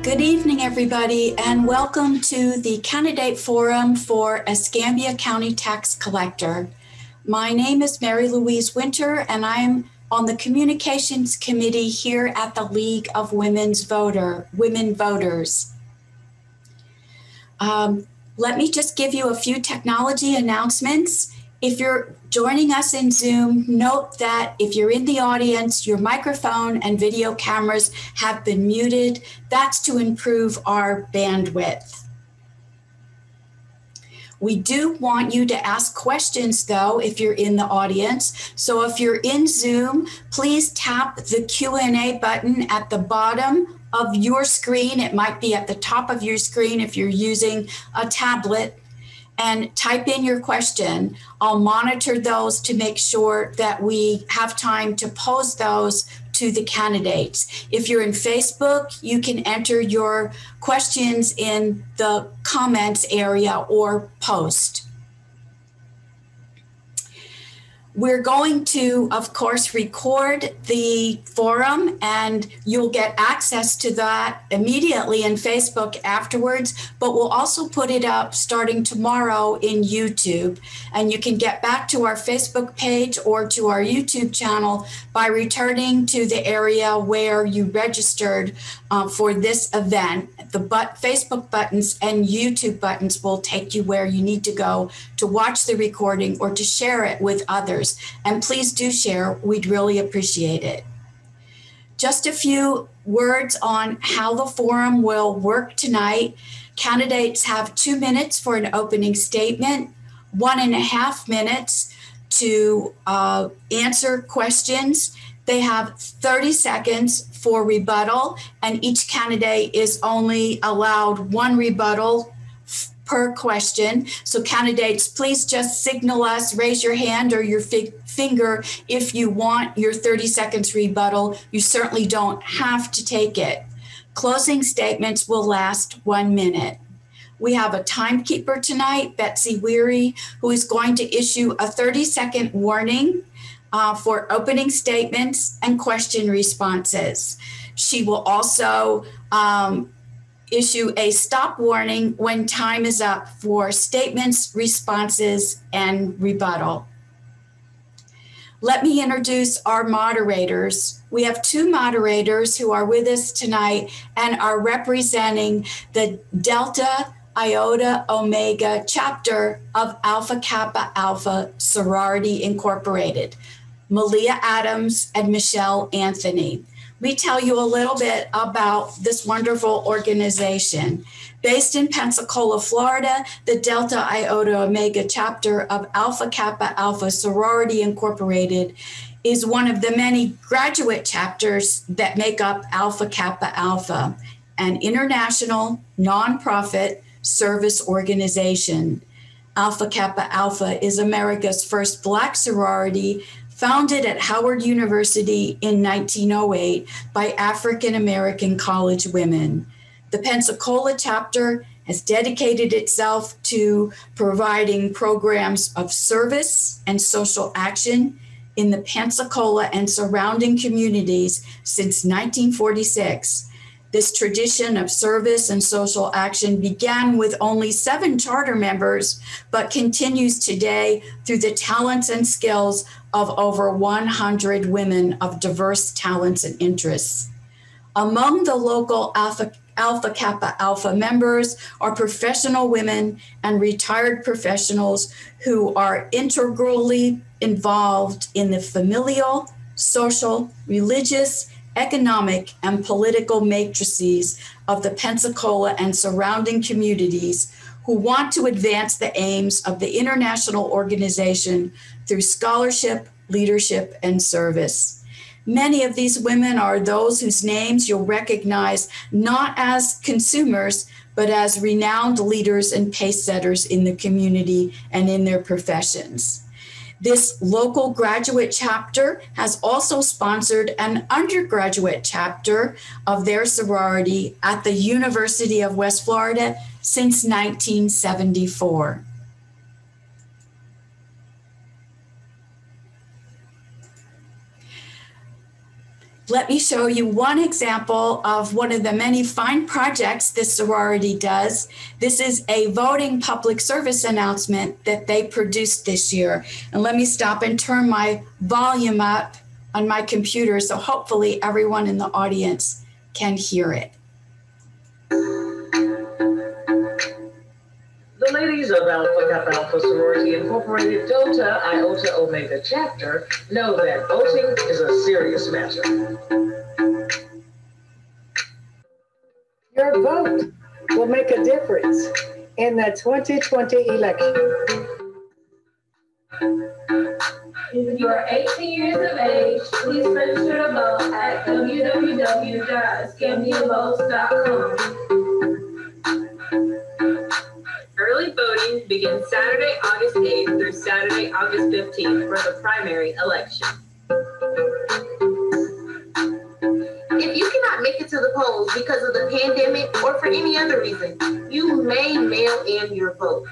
Good evening, everybody, and welcome to the Candidate Forum for Escambia County Tax Collector. My name is Mary Louise Winter, and I'm on the Communications Committee here at the League of Women Voters. Let me just give you a few technology announcements. If you're joining us in Zoom, note that if you're in the audience, your microphone and video cameras have been muted. That's to improve our bandwidth. We do want you to ask questions, though, if you're in the audience. So if you're in Zoom, please tap the Q&A button at the bottom of your screen. It might be at the top of your screen if you're using a tablet, and type in your question. I'll monitor those to make sure that we have time to pose those to the candidates. If you're in Facebook, you can enter your questions in the comments area or post. We're going to, of course, record the forum, and you'll get access to that immediately in Facebook afterwards, but we'll also put it up starting tomorrow in YouTube. And you can get back to our Facebook page or to our YouTube channel by returning to the area where you registered for this event. The Facebook buttons and YouTube buttons will take you where you need to go to watch the recording or to share it with others. And please do share. We'd really appreciate it. Just a few words on how the forum will work tonight. Candidates have 2 minutes for an opening statement, 1.5 minutes to answer questions. They have 30 seconds for rebuttal, and each candidate is only allowed one rebuttal per question. So candidates, please just signal us, raise your hand or your finger if you want your 30 seconds rebuttal. You certainly don't have to take it. Closing statements will last 1 minute. We have a timekeeper tonight, Betsy Weary, who is going to issue a 30-second warning for opening statements and question responses. She will also issue a stop warning when time is up for statements, responses, and rebuttal. Let me introduce our moderators. We have 2 moderators who are with us tonight and are representing the Delta Iota Omega chapter of Alpha Kappa Alpha Sorority Incorporated, Malia Adams and Michelle Anthony. Let me tell you a little bit about this wonderful organization. Based in Pensacola, Florida, the Delta Iota Omega chapter of Alpha Kappa Alpha Sorority Incorporated is one of the many graduate chapters that make up Alpha Kappa Alpha, an international nonprofit service organization. Alpha Kappa Alpha is America's first Black sorority, founded at Howard University in 1908 by African-American college women. The Pensacola chapter has dedicated itself to providing programs of service and social action in the Pensacola and surrounding communities since 1946. This tradition of service and social action began with only 7 charter members, but continues today through the talents and skills of over 100 women of diverse talents and interests. Among the local Alpha Kappa Alpha members are professional women and retired professionals who are integrally involved in the familial, social, religious, economic, and political matrices of the Pensacola and surrounding communities, who want to advance the aims of the international organization through scholarship, leadership, and service. Many of these women are those whose names you'll recognize not as consumers, but as renowned leaders and pace setters in the community and in their professions. This local graduate chapter has also sponsored an undergraduate chapter of their sorority at the University of West Florida since 1974. Let me show you one example of one of the many fine projects this sorority does. This is a voting public service announcement that they produced this year. And let me stop and turn my volume up on my computer so hopefully everyone in the audience can hear it. The ladies of Alpha Kappa Alpha Sorority Incorporated Delta Iota Omega Chapter know that voting is a serious matter. Your vote will make a difference in the 2020 election. If you are 18 years of age, please register to vote at www.escambiavotes.com. Early voting begins Saturday, August 8th through Saturday, August 15th for the primary election. If you cannot make it to the polls because of the pandemic or for any other reason, you may mail in your vote.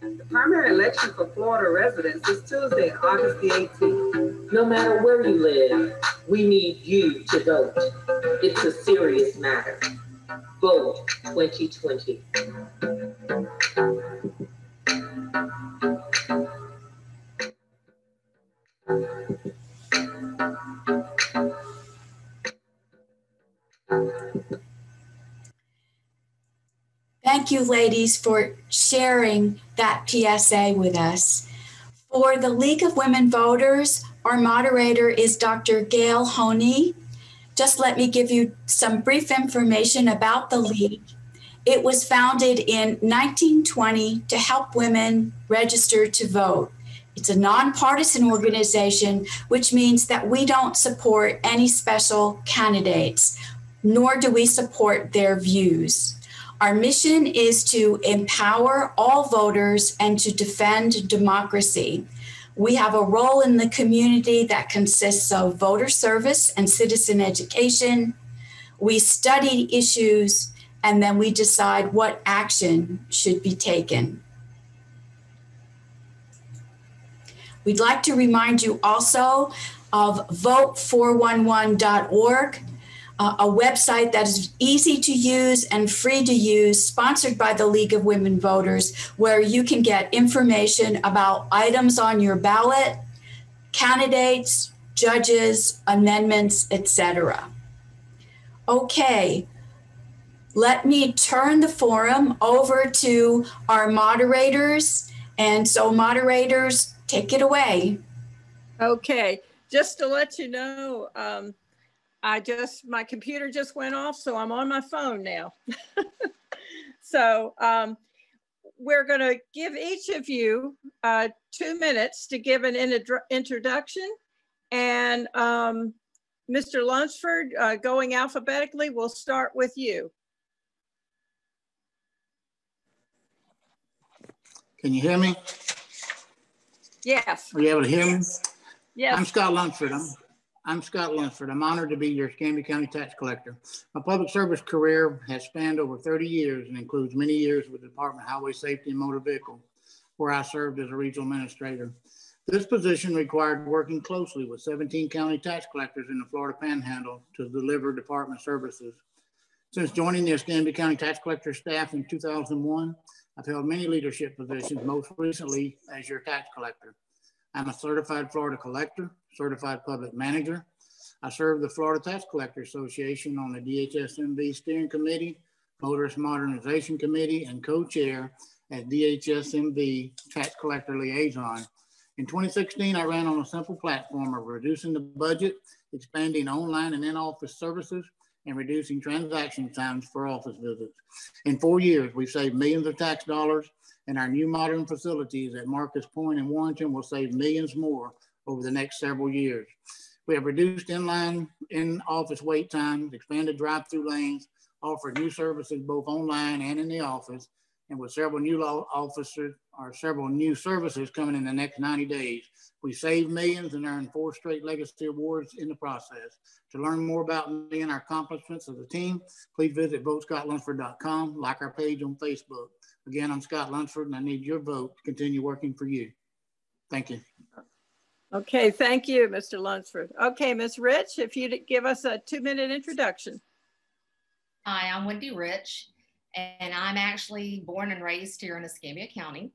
The primary election for Florida residents is Tuesday, August the 18th. No matter where you live, we need you to vote. It's a serious matter. Vote 2020. Thank you, ladies, for sharing that PSA with us. For the League of Women Voters, our moderator is Dr. Gail Honey. Just let me give you some brief information about the League. It was founded in 1920 to help women register to vote. It's a nonpartisan organization, which means that we don't support any special candidates, nor do we support their views. Our mission is to empower all voters and to defend democracy. We have a role in the community that consists of voter service and citizen education. We study issues, and then we decide what action should be taken. We'd like to remind you also of vote411.org, a website that is easy to use and free to use, sponsored by the League of Women Voters, where you can get information about items on your ballot, candidates, judges, amendments, etc. Okay, let me turn the forum over to our moderators. And so moderators, take it away. Okay, just to let you know, my computer just went off, so I'm on my phone now. So we're going to give each of you 2 minutes to give an introduction. And Mr. Lunsford, going alphabetically, we'll start with you. Can you hear me? Yes. Are you able to hear me? Yes. I'm Scott Lunsford. I'm Scott Lunsford. I'm honored to be your Escambia County tax collector. My public service career has spanned over 30 years and includes many years with the Department of Highway Safety and Motor Vehicle, where I served as a regional administrator. This position required working closely with 17 county tax collectors in the Florida Panhandle to deliver department services. Since joining the Escambia County tax collector staff in 2001, I've held many leadership positions, most recently as your tax collector. I'm a certified Florida collector, certified public manager. I serve the Florida Tax Collector Association on the DHSMV Steering Committee, Motorist Modernization Committee, and co-chair as DHSMV Tax Collector Liaison. In 2016, I ran on a simple platform of reducing the budget, expanding online and in-office services, and reducing transaction times for office visits. In 4 years, we've saved millions of tax dollars, and our new modern facilities at Marcus Point and Warrenton will save millions more over the next several years. We have reduced in-office wait times, expanded drive-through lanes, offered new services both online and in the office, and with several new services coming in the next 90 days. We saved millions and earned 4 straight legacy awards in the process. To learn more about me and our accomplishments as a team, please visit votescottlunsford.com, like our page on Facebook. Again, I'm Scott Lunsford, and I need your vote to continue working for you. Thank you. Okay, thank you, Mr. Lunsford. Okay, Ms. Rich, if you'd give us a 2-minute introduction. Hi, I'm Wendy Rich, and I'm actually born and raised here in Escambia County.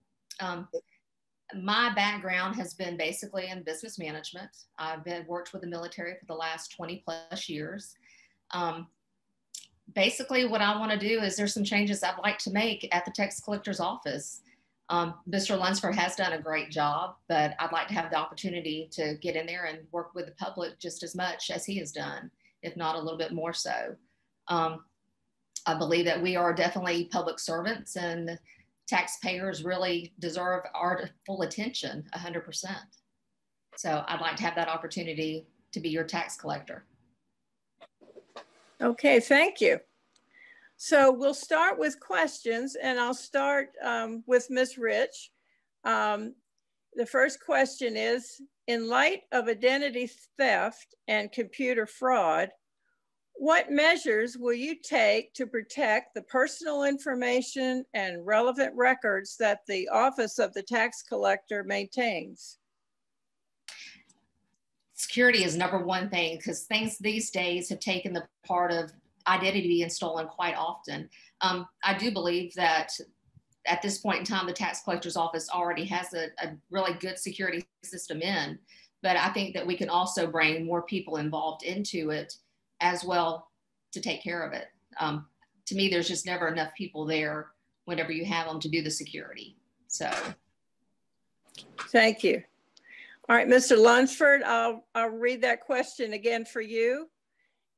My background has been basically in business management. I've worked with the military for the last 20 plus years. Basically, what I want to do is there's some changes I'd like to make at the tax collector's office. Mr. Lunsford has done a great job, but I'd like to have the opportunity to get in there and work with the public just as much as he has done, if not a little bit more so. I believe that we are definitely public servants, and taxpayers really deserve our full attention 100%. So I'd like to have that opportunity to be your tax collector. Okay, thank you. So we'll start with questions, and I'll start with Ms. Rich. The first question is, in light of identity theft and computer fraud, what measures will you take to protect the personal information and relevant records that the Office of the Tax Collector maintains? Security is number one thing, because things these days have taken the part of identity being stolen quite often. I do believe that at this point in time, the tax collector's office already has a really good security system in, but I think that we can also bring more people involved into it as well to take care of it. To me, there's just never enough people there whenever you have them to do the security. So. Thank you. All right, Mr. Lunsford, I'll read that question again for you.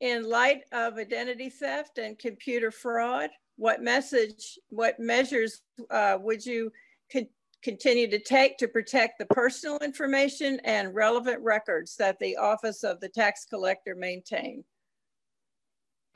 In light of identity theft and computer fraud, what measures would you continue to take to protect the personal information and relevant records that the Office of the Tax Collector maintain?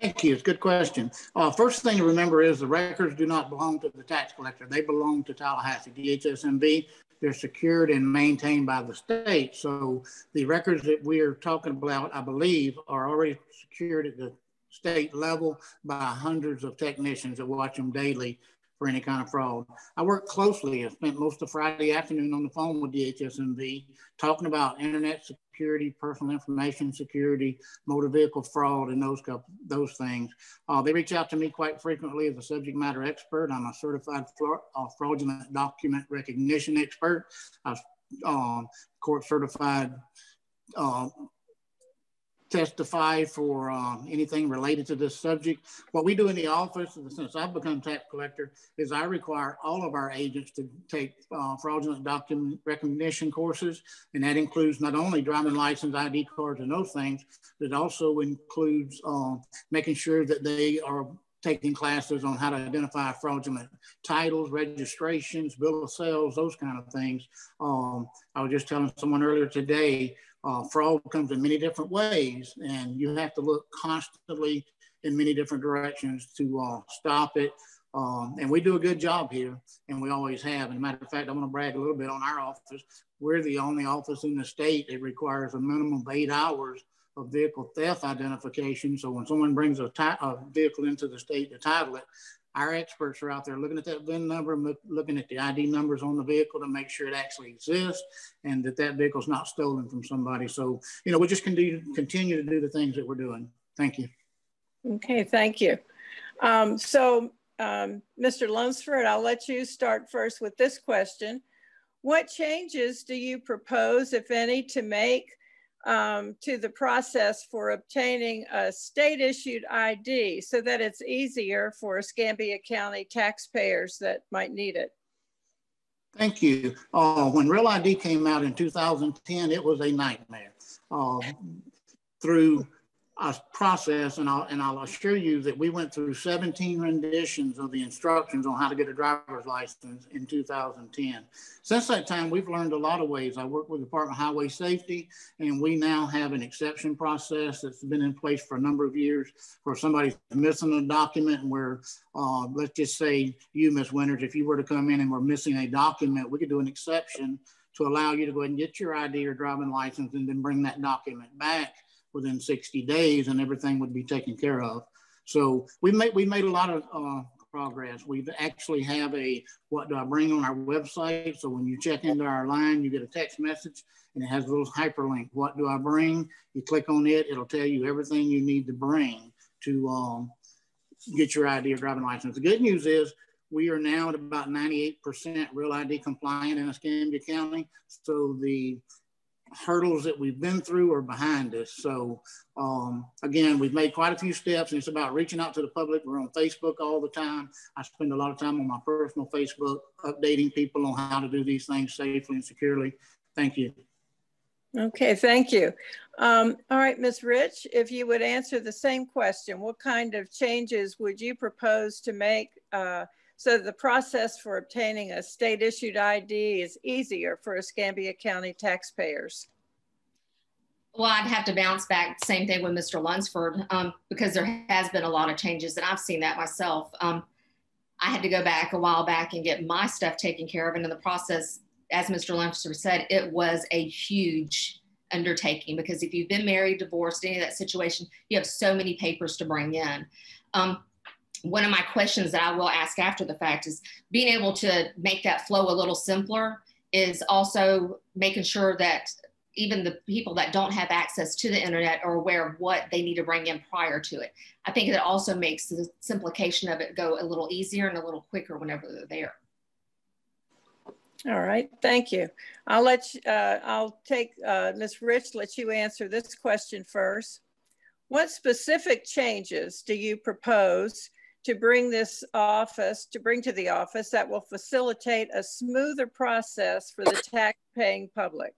Thank you. It's a good question. First thing to remember is the records do not belong to the tax collector. They belong to Tallahassee, DHSMB. They're secured and maintained by the state. So the records that we are talking about, I believe, are already secured at the state level by hundreds of technicians that watch them daily for any kind of fraud. I work closely. I spent most of Friday afternoon on the phone with DHSMB talking about internet security, personal information security, motor vehicle fraud, and those things. They reach out to me quite frequently as a subject matter expert. I'm a certified fraudulent document recognition expert. I'm court certified testify for anything related to this subject. What we do in the office, since I've become tax collector, is I require all of our agents to take fraudulent document recognition courses. And that includes not only driving license, ID cards, and those things, but it also includes making sure that they are taking classes on how to identify fraudulent titles, registrations, bill of sales, those kind of things. I was just telling someone earlier today, fraud comes in many different ways, and you have to look constantly in many different directions to stop it. And we do a good job here, and we always have. As a matter of fact, I want to brag a little bit on our office. We're the only office in the state that requires a minimum of 8 hours of vehicle theft identification. So when someone brings a vehicle into the state to title it, our experts are out there looking at that VIN number, looking at the ID numbers on the vehicle to make sure it actually exists and that vehicle's not stolen from somebody. So, you know, we just continue to do the things that we're doing. Thank you. Okay, thank you. Mr. Lunsford, I'll let you start first with this question. What changes do you propose, if any, to make to the process for obtaining a state-issued ID so that it's easier for Escambia County taxpayers that might need it? Thank you. When Real ID came out in 2010, it was a nightmare. Through a process, and I'll assure you that we went through 17 renditions of the instructions on how to get a driver's license in 2010. Since that time, we've learned a lot of ways. I work with the Department of Highway Safety, and we now have an exception process that's been in place for a number of years where somebody's missing a document, and where, let's just say you, Ms. Winters, if you were to come in and we're missing a document, we could do an exception to allow you to go ahead and get your ID or driving license and then bring that document back within 60 days, and everything would be taken care of. So we made a lot of progress. We actually have a what do I bring on our website. So when you check into our line, you get a text message and it has a little hyperlink. What do I bring? You click on it, it'll tell you everything you need to bring to get your ID or driving license. The good news is we are now at about 98% Real ID compliant in Escambia County. So the hurdles that we've been through are behind us. So again, we've made quite a few steps, and it's about reaching out to the public. We're on Facebook all the time. I spend a lot of time on my personal Facebook updating people on how to do these things safely and securely. Thank you. Okay, thank you. All right, Ms. Rich, if you would answer the same question, what kind of changes would you propose to make so the process for obtaining a state-issued ID is easier for Escambia County taxpayers? Well, I'd have to bounce back, same thing with Mr. Lunsford, because there has been a lot of changes, and I've seen that myself. I had to go back a while back and get my stuff taken care of, and in the process, as Mr. Lunsford said, it was a huge undertaking, because if you've been married, divorced, any of that situation, you have so many papers to bring in. One of my questions that I will ask after the fact is being able to make that flow a little simpler is also making sure that even the people that don't have access to the internet are aware of what they need to bring in prior to it. I think it also makes the simplification of it go a little easier and a little quicker whenever they're there. All right, thank you. I'll take Ms. Rich, let you answer this question first. What specific changes do you propose to bring to the office that will facilitate a smoother process for the tax-paying public?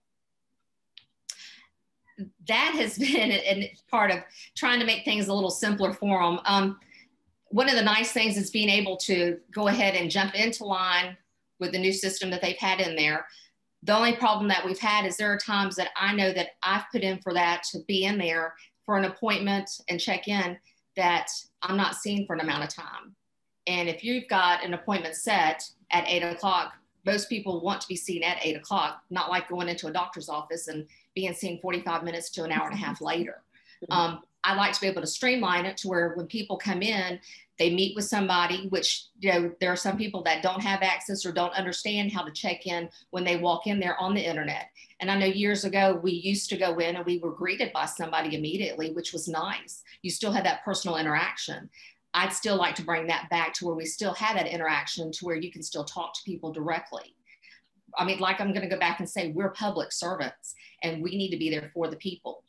That has been a part of trying to make things a little simpler for them. One of the nice things is being able to go ahead and jump into line with the new system that they've had in there. The only problem that we've had is there are times that I know that I've put in for that to be in there for an appointment and check in that I'm not seen for an amount of time. And if you've got an appointment set at 8 o'clock, most people want to be seen at 8 o'clock, not like going into a doctor's office and being seen 45 minutes to an hour and a half later. I like to be able to streamline it to where when people come in, they meet with somebody, which, you know, there are some people that don't have access or don't understand how to check in when they walk in there on the internet. And I know years ago, we used to go in and we were greeted by somebody immediately, which was nice. You still had that personal interaction. I'd still like to bring that back to where we still have that interaction to where you can still talk to people directly. I mean, like I'm going to go back and say, we're public servants and we need to be there for the people.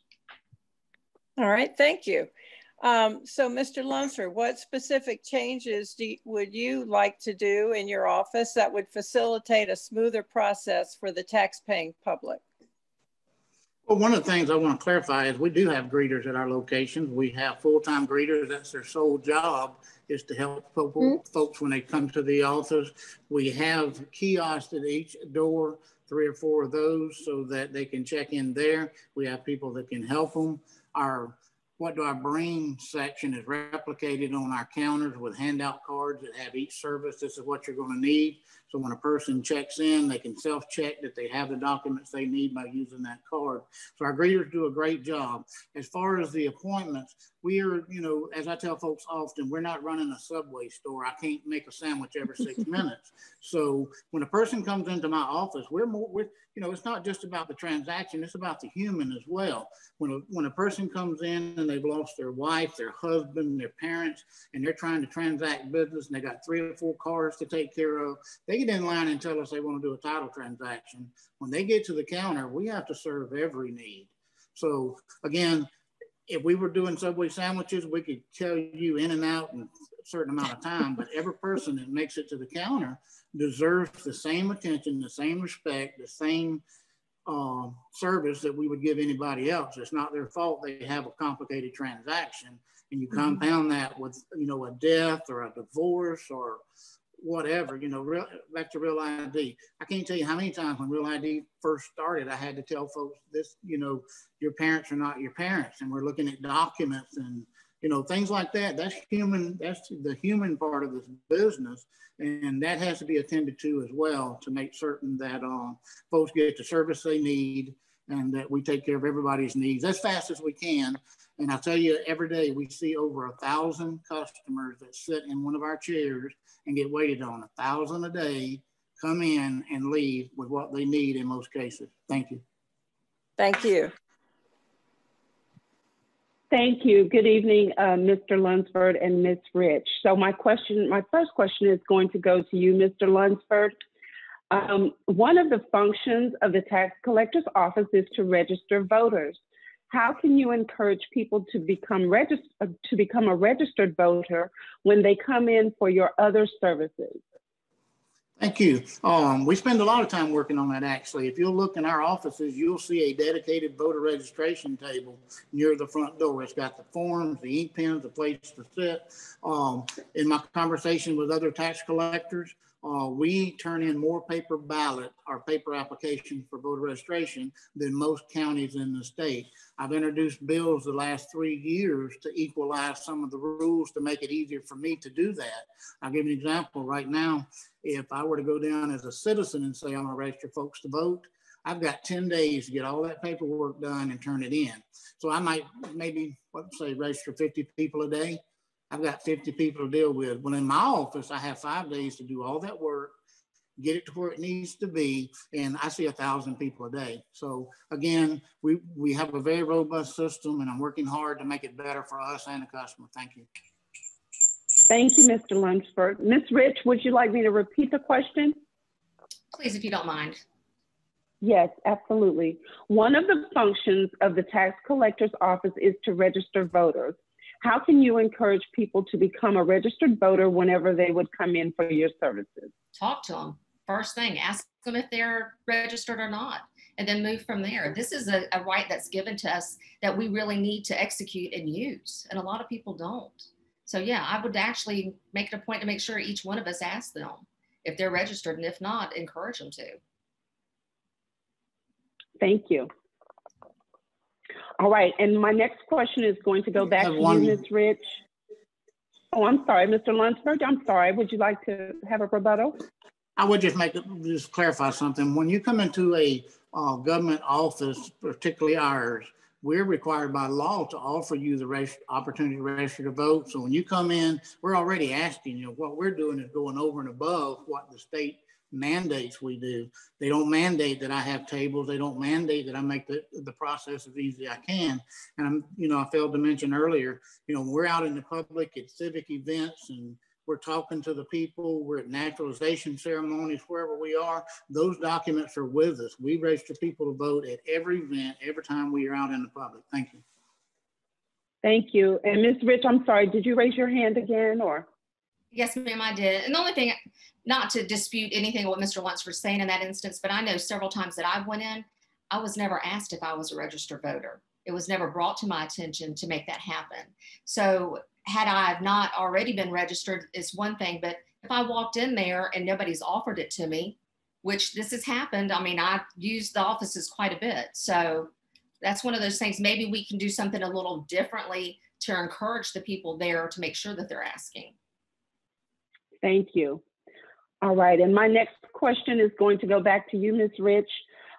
All right, thank you. So Mr. Lunsford, what specific changes would you like to do in your office that would facilitate a smoother process for the tax-paying public? Well, one of the things I want to clarify is we do have greeters at our locations. We have full-time greeters. That's their sole job, is to help folks when they come to the office. We have kiosks at each door, 3 or 4 of those, so that they can check in there. We have people that can help them. Our what do I bring section is replicated on our counters with handout cards that have each service. This is what you're going to need. So when a person checks in, they can self-check that they have the documents they need by using that card. So our greeters do a great job. As far as the appointments, we are, you know, as I tell folks often, we're not running a Subway store. I can't make a sandwich every 6 minutes. So when a person comes into my office, we're you know, it's not just about the transaction, it's about the human as well. When a person comes in and they've lost their wife, their husband, their parents, and they're trying to transact business and they got 3 or 4 cars to take care of, they get in line and tell us they want to do a title transaction. When they get to the counter, we have to serve every need. So again, if we were doing Subway sandwiches, we could tell you in and out in a certain amount of time, but every person that makes it to the counter deserves the same attention, the same respect, the same service that we would give anybody else. It's not their fault they have a complicated transaction, and you compound that with, you know, a death or a divorce or whatever, you know, back to Real ID. I can't tell you how many times when Real ID first started, I had to tell folks this, you know, your parents are not your parents, and we're looking at documents and, you know, things like that. That's human. That's the human part of this business. And that has to be attended to as well to make certain that folks get the service they need and that we take care of everybody's needs as fast as we can. And I tell you, every day we see over 1,000 customers that sit in one of our chairs and get waited on. 1,000 a day come in and leave with what they need in most cases. Thank you. Thank you. Thank you. Good evening, Mr. Lunsford and Ms. Rich. So my first question is going to go to you, Mr. Lunsford. One of the functions of the tax collector's office is to register voters. How can you encourage people to become a registered voter when they come in for your other services? Thank you. We spend a lot of time working on that, actually. If you'll look in our offices, you'll see a dedicated voter registration table near the front door. It's got the forms, the ink pens, the place to sit. In my conversation with other tax collectors, we turn in more paper ballot or paper applications for voter registration than most counties in the state. I've introduced bills the last 3 years to equalize some of the rules to make it easier for me to do that. I'll give you an example right now. If I were to go down as a citizen and say I'm gonna register folks to vote, I've got 10 days to get all that paperwork done and turn it in. So I might maybe, register 50 people a day. I've got 50 people to deal with. Well, in my office, I have 5 days to do all that work, get it to where it needs to be, and I see 1,000 people a day. So again, we have a very robust system, and I'm working hard to make it better for us and the customer. Thank you. Thank you, Mr. Lunsford. Ms. Rich, would you like me to repeat the question? Please, if you don't mind. Yes, absolutely. One of the functions of the tax collector's office is to register voters. How can you encourage people to become a registered voter whenever they would come in for your services? Talk to them. First thing, ask them if they're registered or not, and then move from there. This is a right that's given to us that we really need to execute and use, and a lot of people don't. So yeah, I would actually make it a point to make sure each one of us asks them if they're registered, and if not, encourage them to. Thank you. All right, and my next question is going to go back to you, Ms. Rich. Oh, I'm sorry, Mr. Lunsford, I'm sorry. Would you like to have a rebuttal? I would just clarify something. When you come into a government office, particularly ours, we're required by law to offer you the opportunity to register to vote. So when you come in, we're already asking you. What we're doing is going over and above what the state mandates we do. They don't mandate that I have tables. They don't mandate that I make the process as easy as I can. And I failed to mention earlier, when we're out in the public at civic events and we're talking to the people, we're at naturalization ceremonies, wherever we are, those documents are with us. We register people to vote at every event, every time we are out in the public. Thank you. Thank you. And Ms. Rich, I'm sorry, did you raise your hand again or? Yes, ma'am, I did. And the only thing, not to dispute anything what Mr. Lunsford's saying in that instance, but I know several times that I went in, I was never asked if I was a registered voter. It was never brought to my attention to make that happen. So had I not already been registered is one thing, but if I walked in there and nobody's offered it to me, which this has happened, I mean, I use the offices quite a bit. So that's one of those things, maybe we can do something a little differently to encourage the people there to make sure that they're asking. Thank you. All right, and my next question is going to go back to you, Ms. Rich.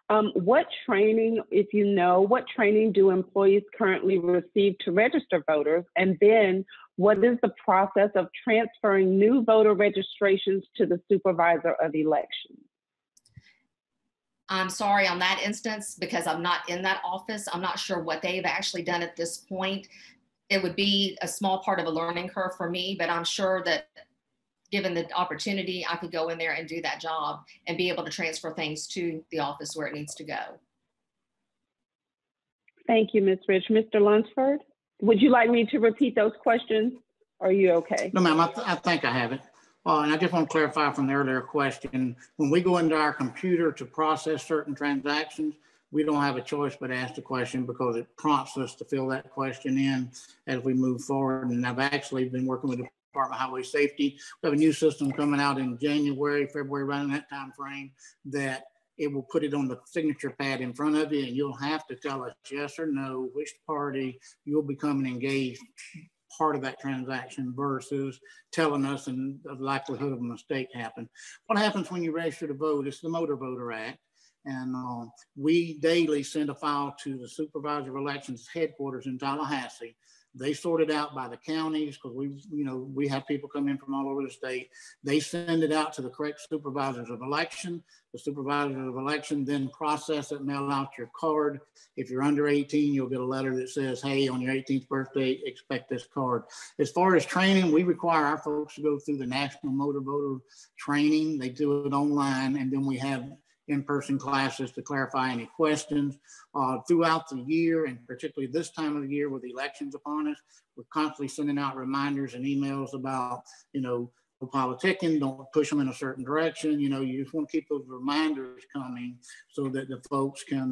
What training, if you know, what training do employees currently receive to register voters? And then what is the process of transferring new voter registrations to the supervisor of elections? I'm sorry on that instance, because I'm not in that office. I'm not sure what they've actually done at this point. It would be a small part of a learning curve for me, but I'm sure that given the opportunity, I could go in there and do that job and be able to transfer things to the office where it needs to go. Thank you, Ms. Rich. Mr. Lunsford, would you like me to repeat those questions? Are you okay? No, ma'am, I think I have it. And I just want to clarify from the earlier question, when we go into our computer to process certain transactions, we don't have a choice but ask the question because it prompts us to fill that question in as we move forward. And I've actually been working with the Department of Highway Safety. We have a new system coming out in January, February, around that time frame, that it will put it on the signature pad in front of you, and you'll have to tell us yes or no which party you'll become an engaged part of that transaction versus telling us and the likelihood of a mistake happen. What happens when you register to vote? It's the Motor Voter Act. And we daily send a file to the Supervisor of Elections headquarters in Tallahassee. They sort it out by the counties, because we have people come in from all over the state. They send it out to the correct supervisors of election. The supervisors of election then process it, mail out your card. If you're under 18, you'll get a letter that says, hey, on your 18th birthday, expect this card. As far as training, we require our folks to go through the National Motor Voter Training. They do it online, and then we have in-person classes to clarify any questions. Throughout the year, and particularly this time of the year with the elections upon us, we're constantly sending out reminders and emails about, no politicking, don't push them in a certain direction. You just want to keep those reminders coming so that the folks can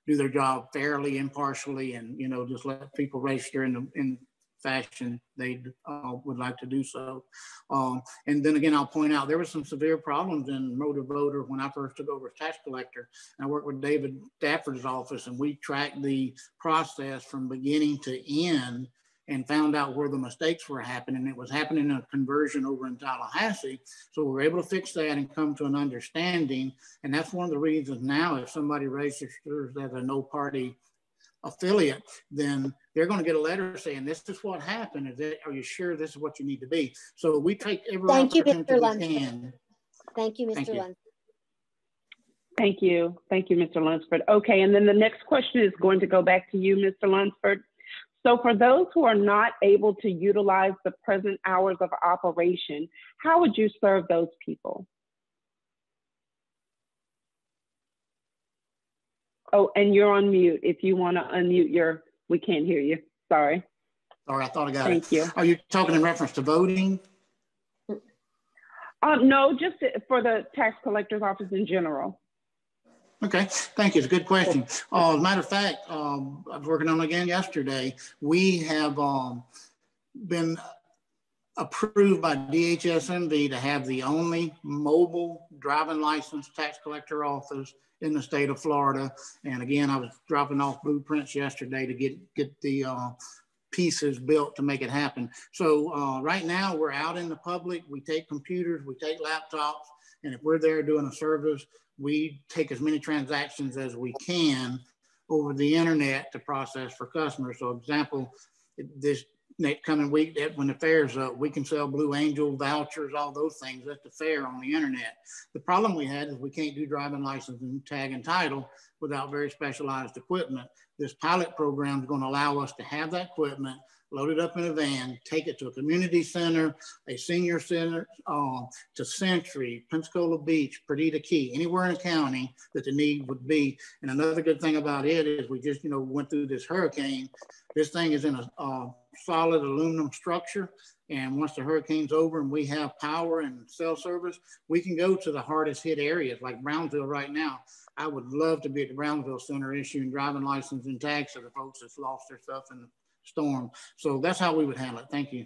do their job fairly, impartially, and, just let people register in fashion they would like to do so. And then again, I'll point out there were some severe problems in motor voter when I first took over as tax collector. And I worked with David Stafford's office, and we tracked the process from beginning to end and found out where the mistakes were happening. It was happening in a conversion over in Tallahassee. So we were able to fix that and come to an understanding. And that's one of the reasons now, if somebody registers as a no party affiliate, then they're going to get a letter saying, this is what happened. Are you sure this is what you need to be? So we take every opportunity we can. Thank you, Mr. Lunsford. Thank you. Thank you, Mr. Lunsford. Okay, and then the next question is going to go back to you, Mr. Lunsford. So for those who are not able to utilize the present hours of operation, how would you serve those people? Oh, and you're on mute. If you want to unmute we can't hear you. Sorry. Sorry, I thought I got it. Thank you. Are you talking in reference to voting? No, just for the tax collector's office in general. Okay, thank you. It's a good question. As a matter of fact, I was working on it again yesterday. We have been approved by DHSMV to have the only mobile driving license tax collector office in the state of Florida. And again, I was dropping off blueprints yesterday to get the pieces built to make it happen. So right now we're out in the public. We take computers, we take laptops, and if we're there doing a service, we take as many transactions as we can over the internet to process for customers. So example, this next coming week, when the fair's up, we can sell Blue Angel vouchers, all those things at the fair on the internet. The problem we had is we can't do driving license and tag and title without very specialized equipment. This pilot program is going to allow us to have that equipment, load it up in a van, take it to a community center, a senior center, to Century, Pensacola Beach, Perdita Key, anywhere in the county that the need would be. And another good thing about it is we just, went through this hurricane. This thing is in a solid aluminum structure. And once the hurricane's over and we have power and cell service, we can go to the hardest hit areas like Brownsville right now. I would love to be at the Brownsville Center issuing driving license and tags to the folks that's lost their stuff in the storm. So that's how we would handle it. Thank you.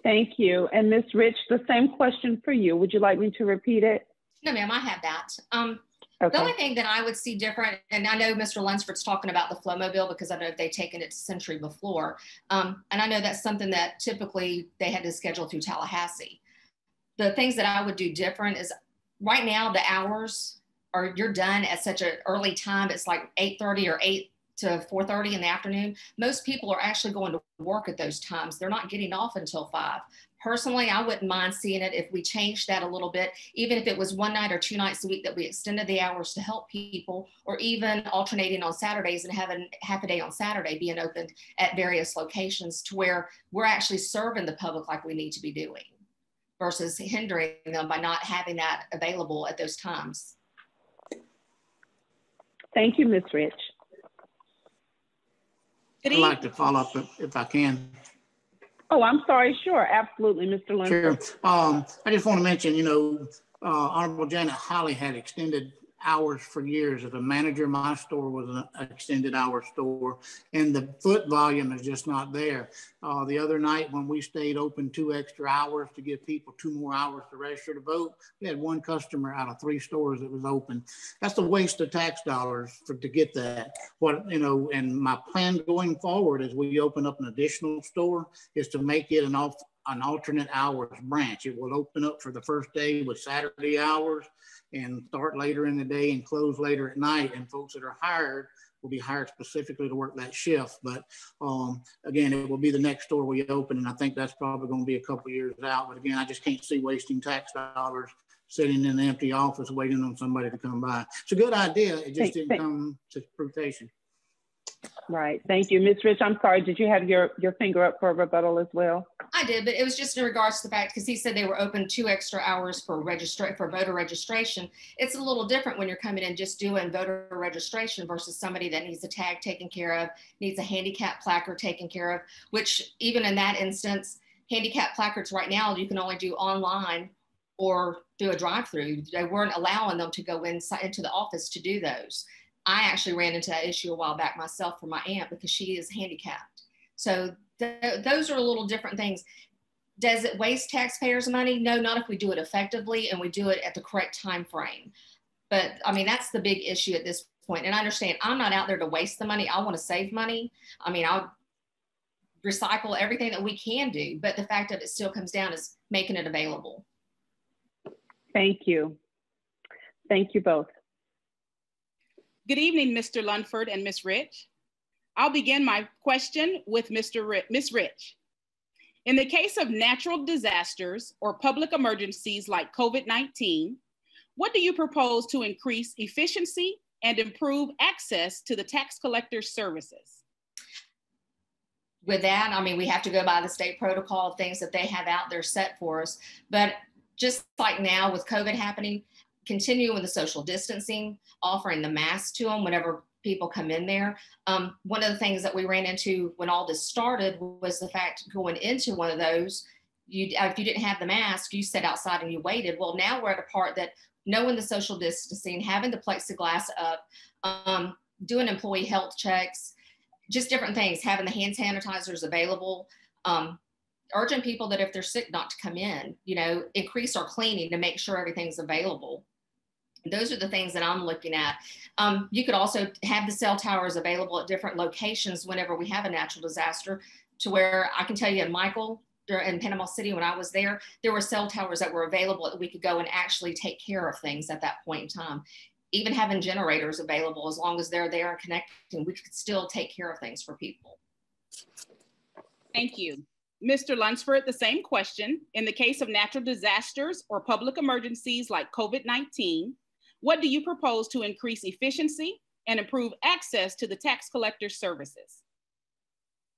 Thank you. And Ms. Rich, the same question for you. Would you like me to repeat it? No, ma'am, I have that. Okay. The only thing that I would see different, and I know Mr. Lunsford's talking about the Flowmobile because I know they've taken it to Century before. And I know that's something that typically they had to schedule through Tallahassee. The things that I would do different is right now, the hours are, you're done at such an early time. It's like 8:30 or 8 to 4:30 in the afternoon. Most people are actually going to work at those times. They're not getting off until 5. Personally, I wouldn't mind seeing it if we changed that a little bit, even if it was one night or 2 nights a week that we extended the hours to help people, or even alternating on Saturdays and having half a day on Saturday being opened at various locations to where we're actually serving the public like we need to be doing versus hindering them by not having that available at those times. Thank you, Ms. Rich. I'd like to follow up if I can. Oh, I'm sorry. Sure. Absolutely, Mr. Lunsford. Sure. I just want to mention, Honorable Janet Holly had extended hours for years. As a manager, my store was an extended hour store, and the foot volume is just not there. The other night when we stayed open 2 extra hours to give people 2 more hours to register to vote, we had 1 customer out of 3 stores that was open. That's a waste of tax dollars to get that. And my plan going forward as we open up an additional store is to make it an an alternate hours branch. It will open up for the first day with Saturday hours and start later in the day and close later at night. And folks that are hired will be hired specifically to work that shift. But again, it will be the next store we open. And I think that's probably going to be a couple of years out. But again, I just can't see wasting tax dollars sitting in an empty office waiting on somebody to come by. It's a good idea. It just didn't come to fruition. Right. Thank you. Ms. Rich, I'm sorry. Did you have your finger up for a rebuttal as well? I did, but it was just in regards to the fact, because he said they were open 2 extra hours for voter registration. It's a little different when you're coming in just doing voter registration versus somebody that needs a tag taken care of, needs a handicap placard taken care of, which even in that instance, handicap placards right now, you can only do online or through a drive-through. They weren't allowing them to go inside into the office to do those. I actually ran into that issue a while back myself for my aunt because she is handicapped. So those are a little different things. Does it waste taxpayers' money? No, not if we do it effectively and we do it at the correct time frame. But I mean, that's the big issue at this point. And I understand I'm not out there to waste the money. I want to save money. I mean, I'll recycle everything that we can do, but the fact that it still comes down is making it available. Thank you. Thank you both. Good evening, Mr. Lunsford and Ms. Rich. I'll begin my question with Ms. Rich. In the case of natural disasters or public emergencies like COVID-19, what do you propose to increase efficiency and improve access to the tax collector's services? With that, I mean, we have to go by the state protocol, things that they have out there set for us. But just like now with COVID happening, continuing with the social distancing, offering the mask to them whenever people come in there. One of the things that we ran into when all this started was the fact going into one of those, if you didn't have the mask, you sat outside and you waited. Well, now we're at a part that knowing the social distancing, having the plexiglass up, doing employee health checks, just different things, having the hand sanitizers available, urging people that if they're sick not to come in, you know, increase our cleaning to make sure everything's available. Those are the things that I'm looking at. You could also have the cell towers available at different locations whenever we have a natural disaster, to where I can tell you in Michael, in Panama City, when I was there were cell towers that were available that we could go and actually take care of things at that point in time. Even having generators available, as long as they're there and connecting, we could still take care of things for people. Thank you. Mr. Lunsford, the same question. In the case of natural disasters or public emergencies like COVID-19, what do you propose to increase efficiency and improve access to the tax collector's services?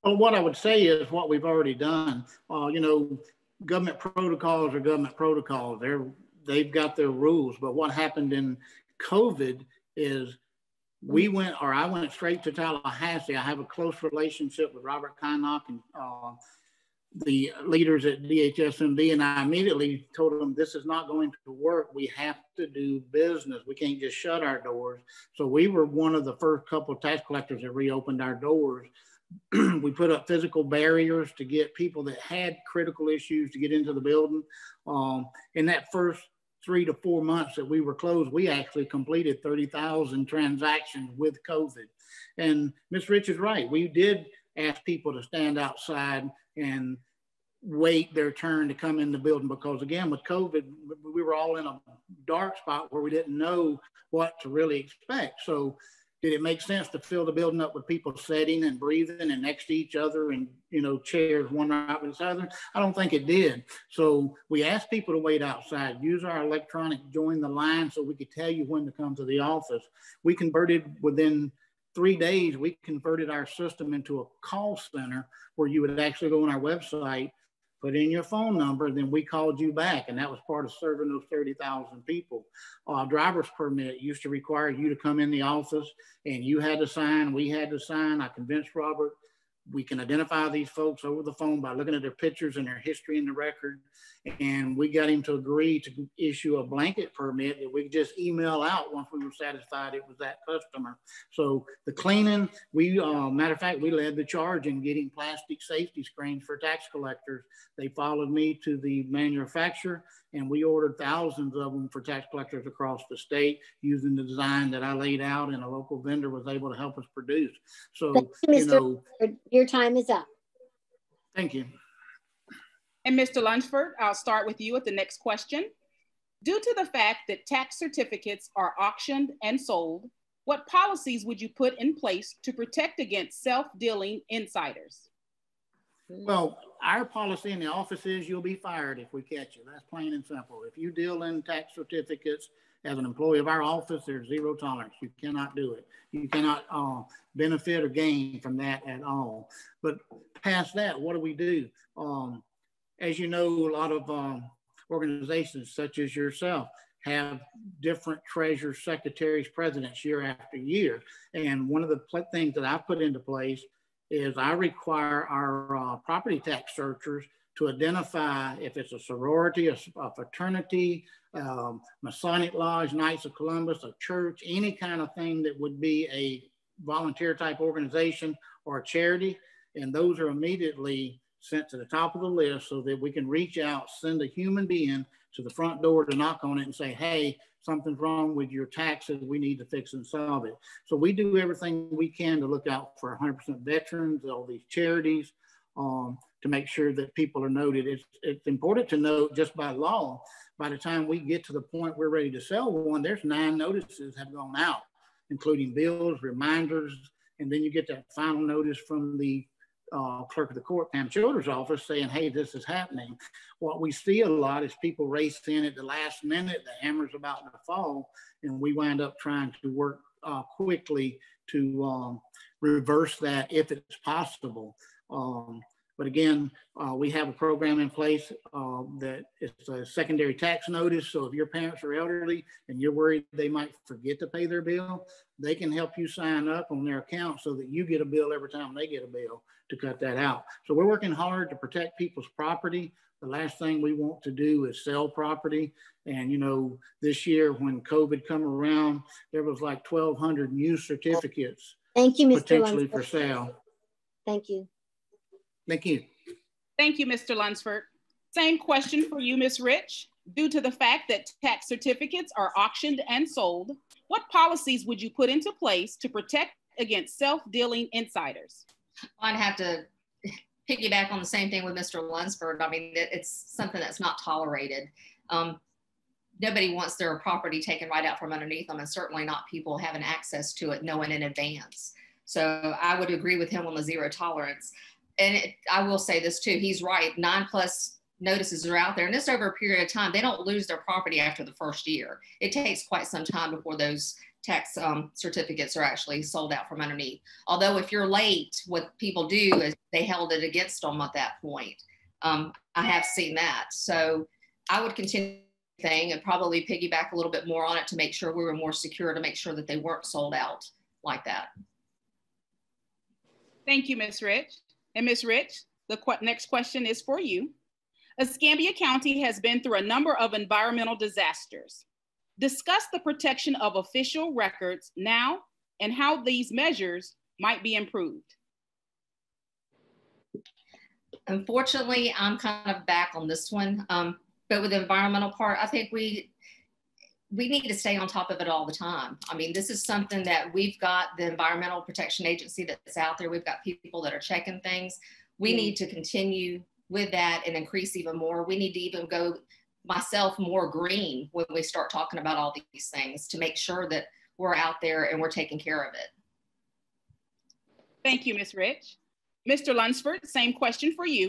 Well, what I would say is what we've already done. You know, government protocols are government protocols. They've got their rules. But what happened in COVID is I went straight to Tallahassee. I have a close relationship with Robert Kynock and the leaders at DHSMD, and I immediately told them this is not going to work. We have to do business. We can't just shut our doors. So we were one of the first couple of tax collectors that reopened our doors. We put up physical barriers to get people that had critical issues to get into the building. In that first 3 to 4 months that we were closed, we actually completed 30,000 transactions with COVID. And Ms. Rich is right. We did ask people to stand outside and wait their turn to come in the building, because again, with COVID, we were all in a dark spot where we didn't know what to really expect. So did it make sense to fill the building up with people sitting and breathing and next to each other and, you know, chairs one right beside the other? I don't think it did. So we asked people to wait outside, use our electronic join the line so we could tell you when to come to the office. We converted within 3 days, we converted our system into a call center where you would actually go on our website, put in your phone number, then we called you back. And that was part of serving those 30,000 people. Driver's permit used to require you to come in the office and you had to sign, we had to sign. I convinced Robert, we can identify these folks over the phone by looking at their pictures and their history in the record. And we got him to agree to issue a blanket permit that we could just email out once we were satisfied it was that customer. So the cleaning, matter of fact, we led the charge in getting plastic safety screens for tax collectors. They followed me to the manufacturer and we ordered thousands of them for tax collectors across the state using the design that I laid out, and a local vendor was able to help us produce. So, you, Mr. Your time is up. Thank you. And Mr. Lunsford, I'll start with you at the next question. Due to the fact that tax certificates are auctioned and sold, what policies would you put in place to protect against self-dealing insiders? Well, our policy in the office is you'll be fired if we catch you. That's plain and simple. If you deal in tax certificates as an employee of our office, there's zero tolerance. You cannot do it. You cannot benefit or gain from that at all. But past that, what do? As you know, a lot of organizations such as yourself have different treasurers, secretaries, presidents year after year. And one of the things that I put into place is I require our property tax searchers to identify if it's a sorority, a fraternity, Masonic Lodge, Knights of Columbus, a church, any kind of thing that would be a volunteer type organization or a charity. And those are immediately sent to the top of the list so that we can reach out, send a human being to the front door to knock on it and say, hey, something's wrong with your taxes. We need to fix and solve it. So we do everything we can to look out for 100% veterans, all these charities, to make sure that people are noted. It's important to note just by law, by the time we get to the point we're ready to sell one, there's 9 notices have gone out, including bills, reminders, and then you get that final notice from the clerk of the court, Pam Childers' office, saying, hey, this is happening. What we see a lot is people race in at the last minute, the hammer's about to fall, and we wind up trying to work quickly to reverse that if it's possible. But again, we have a program in place that it's a secondary tax notice. So if your parents are elderly and you're worried they might forget to pay their bill, they can help you sign up on their account so that you get a bill every time they get a bill to cut that out. So we're working hard to protect people's property. The last thing we want to do is sell property. And, you know, this year when COVID come around, there was like 1,200 new certificates. Thank you, Mr. Potentially Lunsford. for sale. Thank you. Thank you. Thank you, Mr. Lunsford. Same question for you, Ms. Rich. Due to the fact that tax certificates are auctioned and sold, what policies would you put into place to protect against self-dealing insiders? I'd have to piggyback on the same thing with Mr. Lunsford. I mean, it's something that's not tolerated. Nobody wants their property taken right out from underneath them, and certainly not people having access to it knowing in advance. So I would agree with him on the zero tolerance. And I will say this too, he's right, 9+ notices are out there, and this over a period of time. They don't lose their property after the first year. It takes quite some time before those tax certificates are actually sold out from underneath. Although if you're late, what people do is they held it against them at that point. I have seen that. So I would continue thing and probably piggyback a little bit more on it to make sure we were more secure, to make sure that they weren't sold out like that. Thank you, Ms. Rich. And Ms. Rich, the next question is for you. Escambia County has been through a number of environmental disasters. Discuss the protection of official records now and how these measures might be improved. Unfortunately, I'm kind of back on this one, but with the environmental part, I think we need to stay on top of it all the time. I mean, this is something that we've got the Environmental Protection Agency that's out there. We've got people that are checking things. We need to continue with that and increase even more. We need to even go myself more green when we start talking about all these things to make sure that we're out there and we're taking care of it. Thank you, Ms. Rich. Mr. Lunsford, same question for you.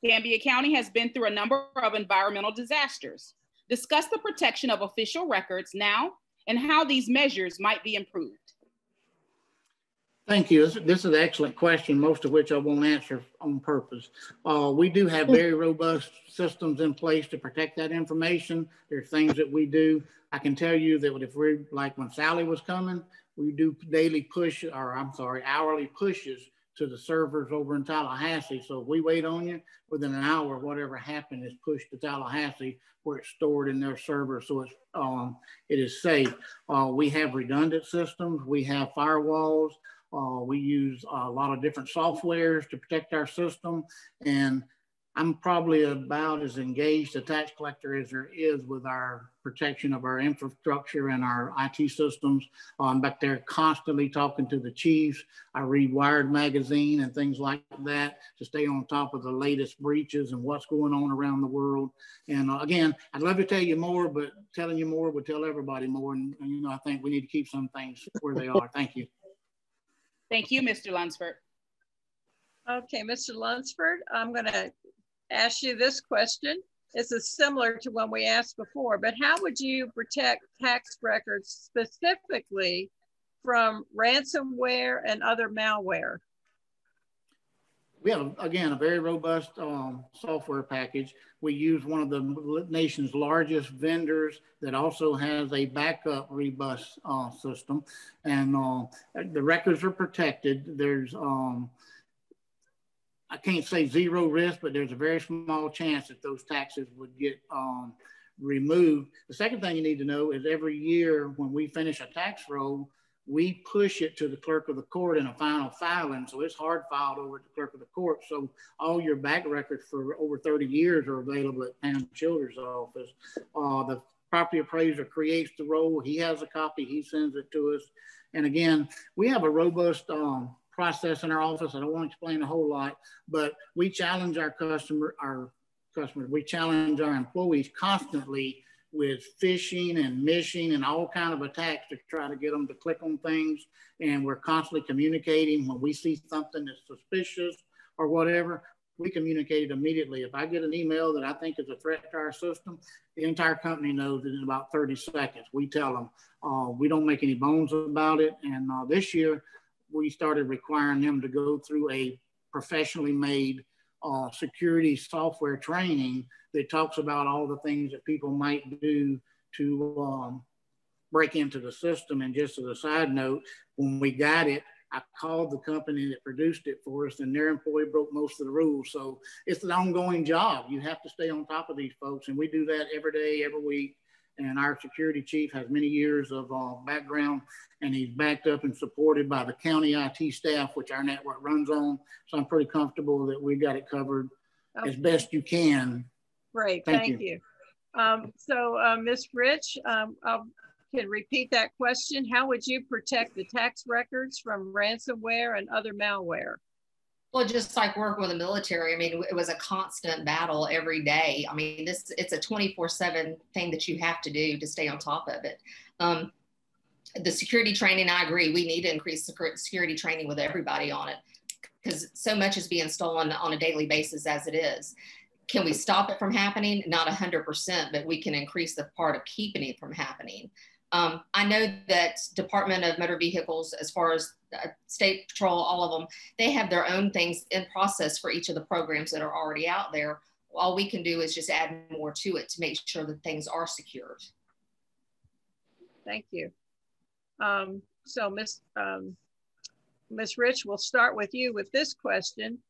Escambia County has been through a number of environmental disasters. Discuss the protection of official records now and how these measures might be improved. Thank you. This is an excellent question, most of which I won't answer on purpose. We do have very robust systems in place to protect that information. There's things that we do. I can tell you that if we're like when Sally was coming, we do hourly pushes to the servers over in Tallahassee. So if we wait on you, within an hour, whatever happened is pushed to Tallahassee where it's stored in their server. So it's, it is safe. We have redundant systems. We have firewalls. We use a lot of different softwares to protect our system. And I'm probably about as engaged a tax collector as there is with our protection of our infrastructure and our IT systems. I'm back there constantly talking to the chiefs. I read Wired magazine and things like that to stay on top of the latest breaches and what's going on around the world. And again, I'd love to tell you more, but telling you more would tell everybody more. And you know, I think we need to keep some things where they are. Thank you. Thank you, Mr. Lunsford. Okay, Mr. Lunsford, I'm going to ask you this question. This is similar to one we asked before, but how would you protect tax records specifically from ransomware and other malware? We have, again, a very robust software package. We use one of the nation's largest vendors that also has a backup robust system. And the records are protected. There's, I can't say zero risk, but there's a very small chance that those taxes would get removed. The second thing you need to know is every year when we finish a tax roll, we push it to the clerk of the court in a final filing. So it's hard filed over at the clerk of the court. So all your back records for over 30 years are available at Pam Childers' office. The property appraiser creates the roll. He has a copy. He sends it to us. And again, we have a robust process in our office. I don't want to explain a whole lot, but we challenge our customers, we challenge our employees constantly with phishing and mishing and all kind of attacks to try to get them to click on things. And we're constantly communicating when we see something that's suspicious or whatever, we communicate it immediately. If I get an email that I think is a threat to our system, the entire company knows it in about 30 seconds. We tell them, we don't make any bones about it. And this year, we started requiring them to go through a professionally made security software training that talks about all the things that people might do to break into the system. And just as a side note, when we got it, I called the company that produced it for us, and their employee broke most of the rules. So it's an ongoing job. You have to stay on top of these folks, and we do that every day, every week. And our security chief has many years of background, and he's backed up and supported by the county IT staff, which our network runs on. So I'm pretty comfortable that we got it covered as best you can. Great, thank you. Ms. Rich, I can repeat that question. How would you protect the tax records from ransomware and other malware? Well, just like work with the military, I mean, it was a constant battle every day. I mean, it's a 24/7 thing that you have to do to stay on top of it. The security training, I agree, we need to increase security training with everybody on it because so much is being stolen on a daily basis as it is. Can we stop it from happening? Not 100%, but we can increase the part of keeping it from happening. I know that Department of Motor Vehicles, as far as State Patrol, all of them, they have their own things in process for each of the programs that are already out there. All we can do is just add more to it to make sure that things are secured. Thank you. So Ms. Rich, we'll start with you with this question.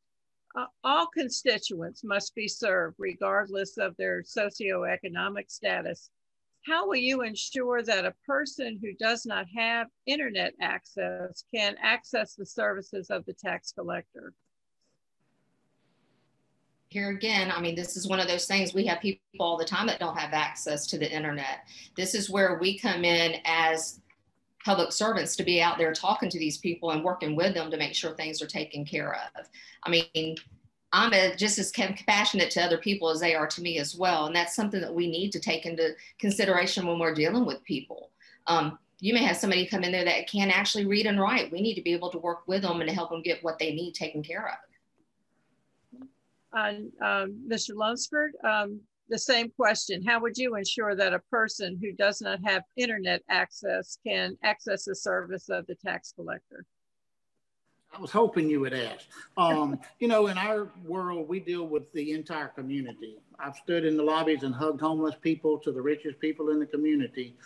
All constituents must be served regardless of their socioeconomic status. How will you ensure that a person who does not have internet access can access the services of the tax collector? Here again, I mean, this is one of those things, we have people all the time that don't have access to the internet. This is where we come in as public servants to be out there talking to these people and working with them to make sure things are taken care of. I mean, I'm just as compassionate to other people as they are to me as well. And that's something that we need to take into consideration when we're dealing with people. You may have somebody come in there that can't actually read and write. We need to be able to work with them and to help them get what they need taken care of. Mr. Lunsford, the same question. How would you ensure that a person who does not have internet access can access the service of the tax collector? I was hoping you would ask. You know, in our world, we deal with the entire community. I've stood in the lobbies and hugged homeless people to the richest people in the community.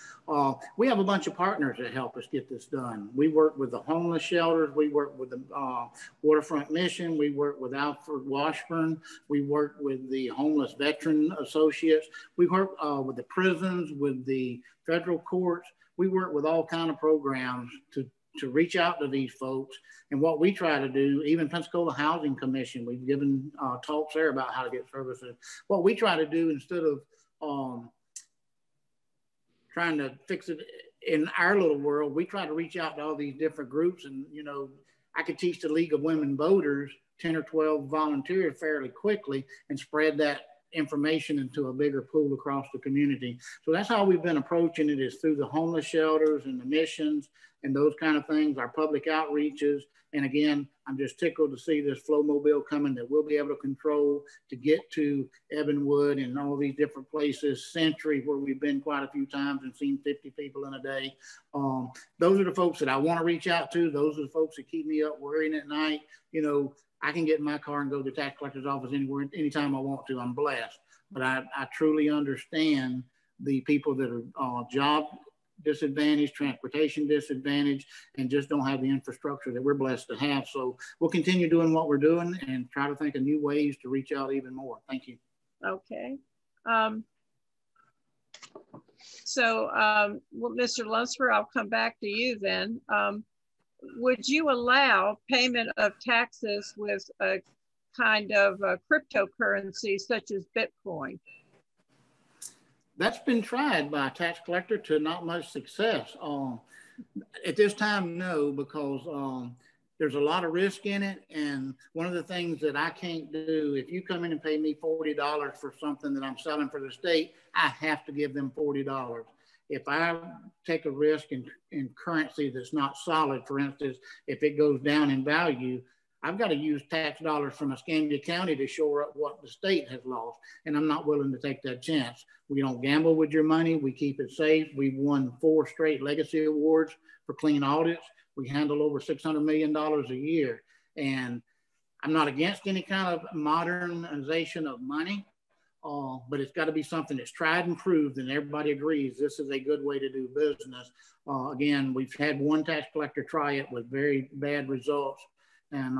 We have a bunch of partners that help us get this done. We work with the homeless shelters. We work with the Waterfront Mission. We work with Alfred Washburn. We work with the Homeless Veteran Associates. We work with the prisons, with the federal courts. We work with all kinds of programs to to reach out to these folks. And what we try to do, even Pensacola Housing Commission, we've given talks there about how to get services. What we try to do, instead of trying to fix it in our little world, we try to reach out to all these different groups. And, you know, I could teach the League of Women Voters 10 or 12 volunteers fairly quickly and spread that information into a bigger pool across the community. So that's how we've been approaching it, is through the homeless shelters and the missions and those kind of things, our public outreaches. And again, I'm just tickled to see this flow mobile coming that we'll be able to control to get to Evanwood and all these different places, Century, where we've been quite a few times and seen 50 people in a day. Those are the folks that I want to reach out to. Those are the folks that keep me up worrying at night. You know, I can get in my car and go to the tax collector's office anywhere, anytime I want to. I'm blessed. But I truly understand the people that are job disadvantaged, transportation disadvantaged, and just don't have the infrastructure that we're blessed to have. So we'll continue doing what we're doing and try to think of new ways to reach out even more. Thank you. Okay. Well, Mr. Lunsford, I'll come back to you then. Would you allow payment of taxes with a kind of a cryptocurrency such as Bitcoin? That's been tried by a tax collector to not much success. At this time, no, because there's a lot of risk in it. And one of the things that I can't do, if you come in and pay me $40 for something that I'm selling for the state, I have to give them $40. If I take a risk in currency that's not solid, for instance, if it goes down in value, I've got to use tax dollars from Escambia County to shore up what the state has lost. And I'm not willing to take that chance. We don't gamble with your money. We keep it safe. We've won 4 straight legacy awards for clean audits. We handle over $600 million a year. And I'm not against any kind of modernization of money, but it's got to be something that's tried and proved, and everybody agrees this is a good way to do business. Again, we've had one tax collector try it with very bad results. And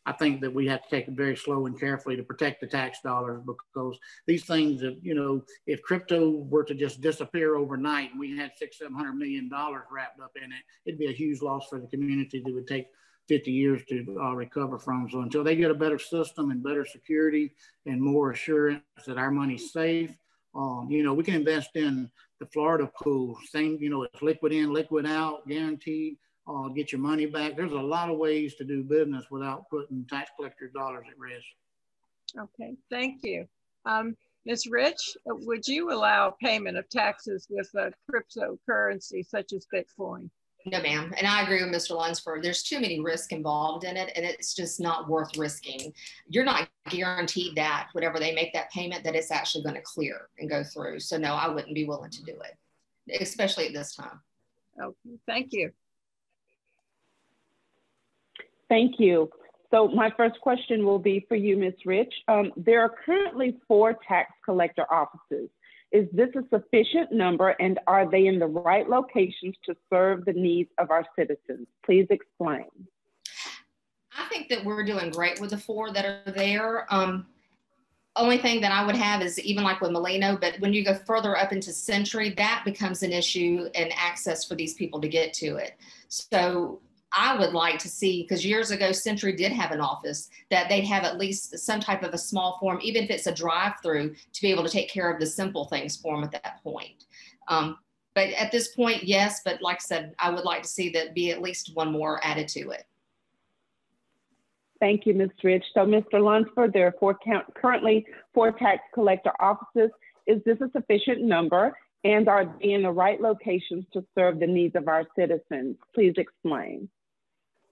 I think that we have to take it very slow and carefully to protect the tax dollars, because these things, you know, if crypto were to just disappear overnight and we had $600-700 million wrapped up in it, it'd be a huge loss for the community that would take 50 years to recover from. So until they get a better system and better security and more assurance that our money's safe, you know, we can invest in the Florida pool. Same, you know, it's liquid in, liquid out, guaranteed. Get your money back. There's a lot of ways to do business without putting tax collector dollars at risk. Okay, thank you. Ms. Rich, would you allow payment of taxes with a cryptocurrency such as Bitcoin? No, ma'am. And I agree with Mr. Lunsford. There's too many risks involved in it, and it's just not worth risking. You're not guaranteed that whatever they make that payment, that it's actually going to clear and go through. So no, I wouldn't be willing to do it, especially at this time. Okay, thank you. Thank you. So my first question will be for you, Ms. Rich. There are currently 4 tax collector offices. Is this a sufficient number, and are they in the right locations to serve the needs of our citizens? Please explain. I think that we're doing great with the 4 that are there. Only thing that I would have is even like with Molino, but when you go further up into Century, that becomes an issue and access for these people to get to it. So I would like to see, because years ago, Century did have an office, that they'd have at least some type of a small form, even if it's a drive-through, to be able to take care of the simple things for them at that point. But at this point, yes, but like I said, I would like to see that be at least 1 more added to it. Thank you, Ms. Rich. So Mr. Lunsford, there are currently 4 tax collector offices. Is this a sufficient number? And are they in the right locations to serve the needs of our citizens? Please explain.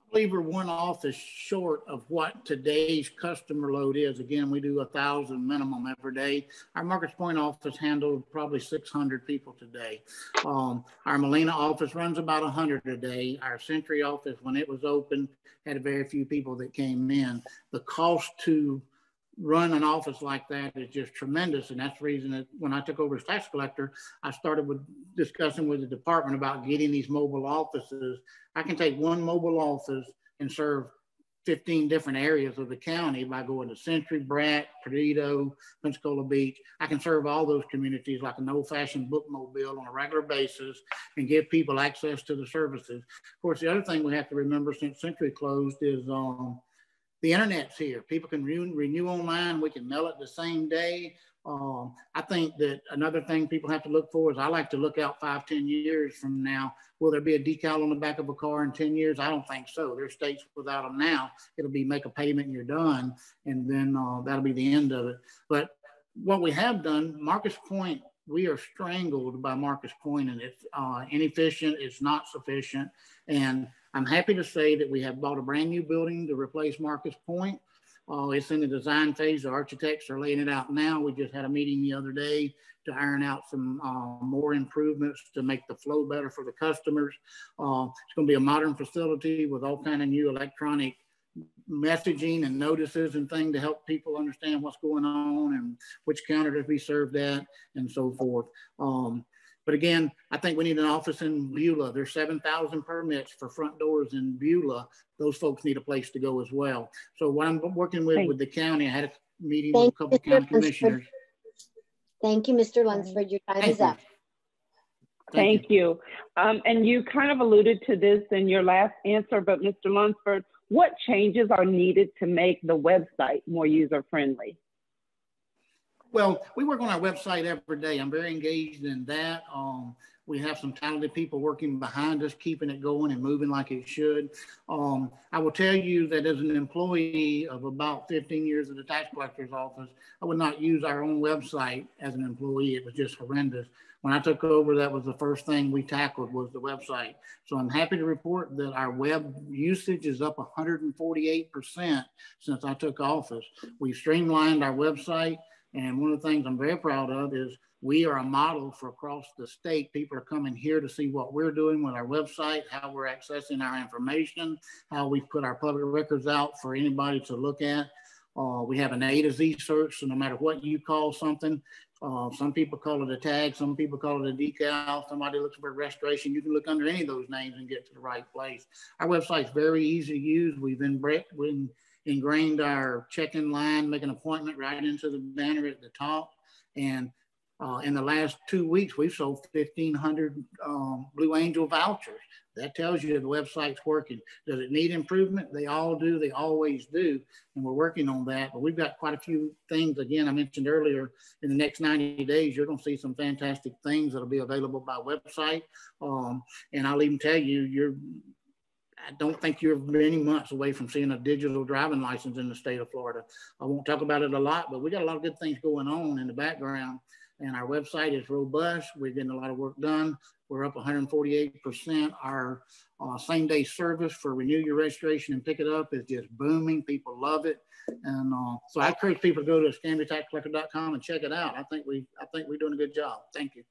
I believe we're 1 office short of what today's customer load is. Again, we do 1,000 minimum every day. Our Markets Point office handled probably 600 people today. Our Molina office runs about 100 a day. Our Century office, when it was open, had very few people that came in. The cost to run an office like that is just tremendous. And that's the reason that when I took over as tax collector, I started with discussing with the department about getting these mobile offices. I can take 1 mobile office and serve 15 different areas of the county by going to Century, Bratt, Perdido, Pensacola Beach. I can serve all those communities like an old-fashioned bookmobile on a regular basis and give people access to the services. Of course, the other thing we have to remember since Century closed is the internet's here. People can renew online. We can mail it the same day. I think that another thing people have to look for is I like to look out 5-10 years from now. Will there be a decal on the back of a car in 10 years? I don't think so. There's states without them now. It'll be make a payment and you're done. And then that'll be the end of it. But what we have done, Marcus Point, we are strangled by Marcus Point, and it's inefficient. It's not sufficient. And I'm happy to say that we have bought a brand new building to replace Marcus Point. It's in the design phase. The architects are laying it out now. We just had a meeting the other day to iron out some more improvements to make the flow better for the customers. It's going to be a modern facility with all kind of new electronic messaging and notices and things to help people understand what's going on and which counter to be served at and so forth. But again, I think we need an office in Beulah. There's 7,000 permits for front doors in Beulah. Those folks need a place to go as well. So what I'm working with the county, I had a meeting with a couple of county commissioners. Thank you, Mr. Lunsford. Your time is up. Thank you. And you kind of alluded to this in your last answer, but Mr. Lunsford, what changes are needed to make the website more user-friendly? Well, we work on our website every day. I'm very engaged in that. We have some talented people working behind us, keeping it going and moving like it should. I will tell you that as an employee of about 15 years at the tax collector's office, I would not use our own website as an employee. It was just horrendous. When I took over, that was the first thing we tackled was the website. So I'm happy to report that our web usage is up 148% since I took office. We've streamlined our website. And one of the things I'm very proud of is we are a model for across the state. People are coming here to see what we're doing with our website, how we're accessing our information, how we put our public records out for anybody to look at. We have an A to Z search, so no matter what you call something, some people call it a tag, some people call it a decal, somebody looks for a restoration. You can look under any of those names and get to the right place. Our website's very easy to use. We've ingrained our check-in line, make an appointment right into the banner at the top. And in the last 2 weeks, we've sold 1,500 Blue Angel vouchers. That tells you the website's working. Does it need improvement? They all do, they always do. And we're working on that, but we've got quite a few things. Again, I mentioned earlier, in the next 90 days, you're gonna see some fantastic things that'll be available by website. And I'll even tell you, I don't think you're many months away from seeing a digital driving license in the state of Florida. I won't talk about it a lot, but we got a lot of good things going on in the background, and our website is robust. We're getting a lot of work done. We're up 148%. Our same day service for renew your registration and pick it up is just booming. People love it. And so I encourage people to go to EscambiaTaxCollector.com and check it out. I think we're doing a good job. Thank you.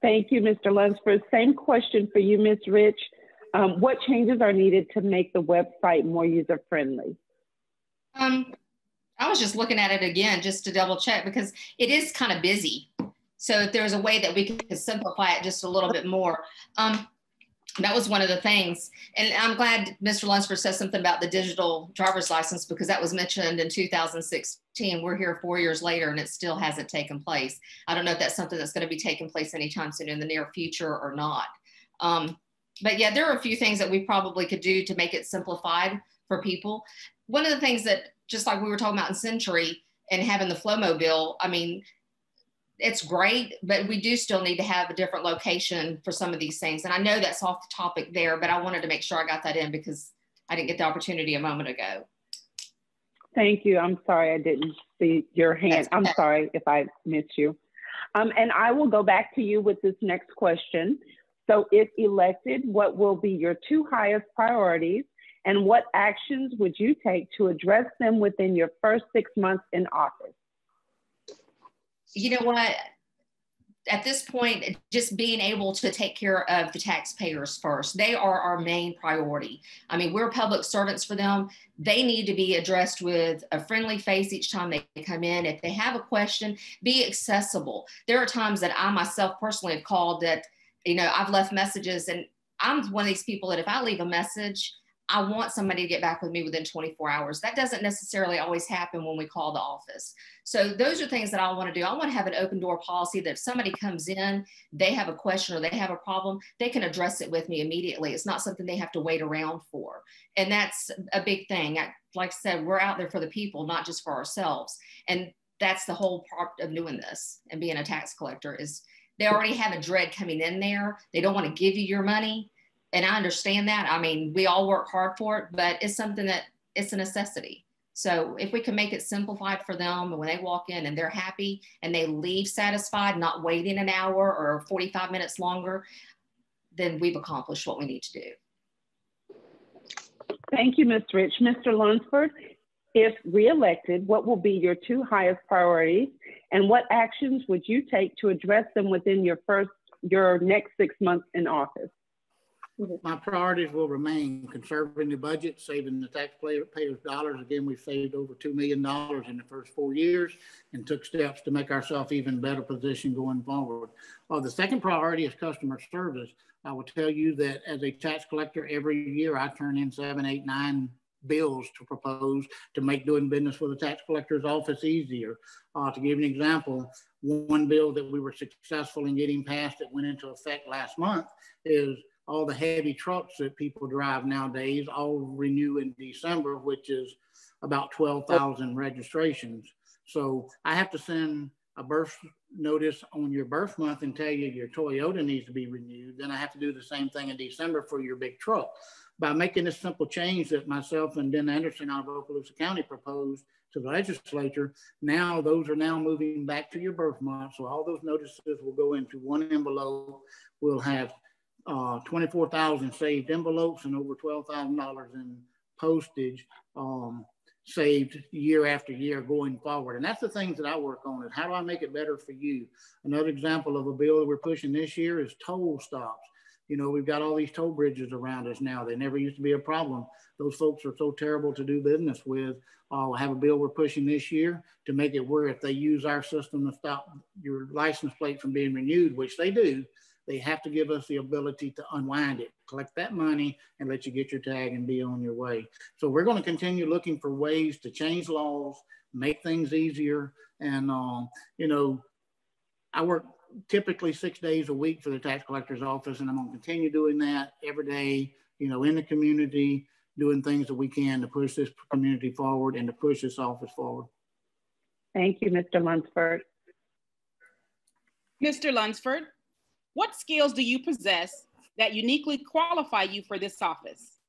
Thank you, Mr. Lunsford. Same question for you, Ms. Rich. What changes are needed to make the website more user-friendly? I was just looking at it again just to double check because it is kind of busy. So if there's a way that we could simplify it just a little bit more. That was one of the things. And I'm glad Mr. Lunsford said something about the digital driver's license because that was mentioned in 2016. We're here 4 years later and it still hasn't taken place. I don't know if that's something that's going to be taking place anytime soon in the near future or not. But yeah, there are a few things that we probably could do to make it simplified for people. One of the things that, just like we were talking about in Century and having the Flowmobile, I mean, it's great, but we do still need to have a different location for some of these things. And I know that's off the topic there, but I wanted to make sure I got that in because I didn't get the opportunity a moment ago. Thank you. I'm sorry I didn't see your hand. I'm sorry if I missed you. And I will go back to you with this next question. So if elected, what will be your 2 highest priorities and what actions would you take to address them within your first 6 months in office? You know what? At this point, just being able to take care of the taxpayers first. They are our main priority. I mean, we're public servants for them. They need to be addressed with a friendly face each time they come in. If they have a question, be accessible. There are times that I myself personally have called that, you know, I've left messages and I'm one of these people that if I leave a message, I want somebody to get back with me within 24 hours. That doesn't necessarily always happen when we call the office. So those are things that I want to do. I want to have an open door policy that if somebody comes in, they have a question or they have a problem, they can address it with me immediately. It's not something they have to wait around for. And that's a big thing. Like I said, we're out there for the people, not just for ourselves. And that's the whole part of doing this and being a tax collector is they already have a dread coming in there. They don't want to give you your money. And I understand that. I mean, we all work hard for it, but it's something that it's a necessity. So if we can make it simplified for them, and when they walk in and they're happy and they leave satisfied, not waiting an hour or 45 minutes longer, then we've accomplished what we need to do. Thank you, Ms. Rich. Mr. Lunsford, if reelected, what will be your 2 highest priorities and what actions would you take to address them within your next 6 months in office? My priorities will remain conserving the budget, saving the taxpayers' dollars. Again, we've saved over $2 million in the first 4 years and took steps to make ourselves even better positioned going forward. The second priority is customer service. I will tell you that as a tax collector, every year I turn in 7, 8, 9 bills to propose to make doing business with the tax collector's office easier. To give you an example, one bill that we were successful in getting passed that went into effect last month is all the heavy trucks that people drive nowadays all renew in December, which is about 12,000 registrations. So I have to send a birth notice on your birth month and tell you your Toyota needs to be renewed. Then I have to do the same thing in December for your big truck. By making this simple change that myself and Ben Anderson out of Okaloosa County proposed to the legislature, now those are now moving back to your birth month. So all those notices will go into one envelope. We'll have 24,000 saved envelopes and over $12,000 in postage saved year after year going forward. And that's the things that I work on is how do I make it better for you? Another example of a bill that we're pushing this year is toll stops. You know, we've got all these toll bridges around us now. They never used to be a problem. Those folks are so terrible to do business with. I have a bill we're pushing this year to make it where if they use our system to stop your license plate from being renewed, which they do, they have to give us the ability to unwind it, collect that money, and let you get your tag and be on your way. So we're going to continue looking for ways to change laws, make things easier. And, you know, I work typically 6 days a week for the tax collector's office, and I'm going to continue doing that every day, you know, in the community, doing things that we can to push this community forward and to push this office forward. Thank you, Mr. Lunsford. Mr. Lunsford, what skills do you possess that uniquely qualify you for this office?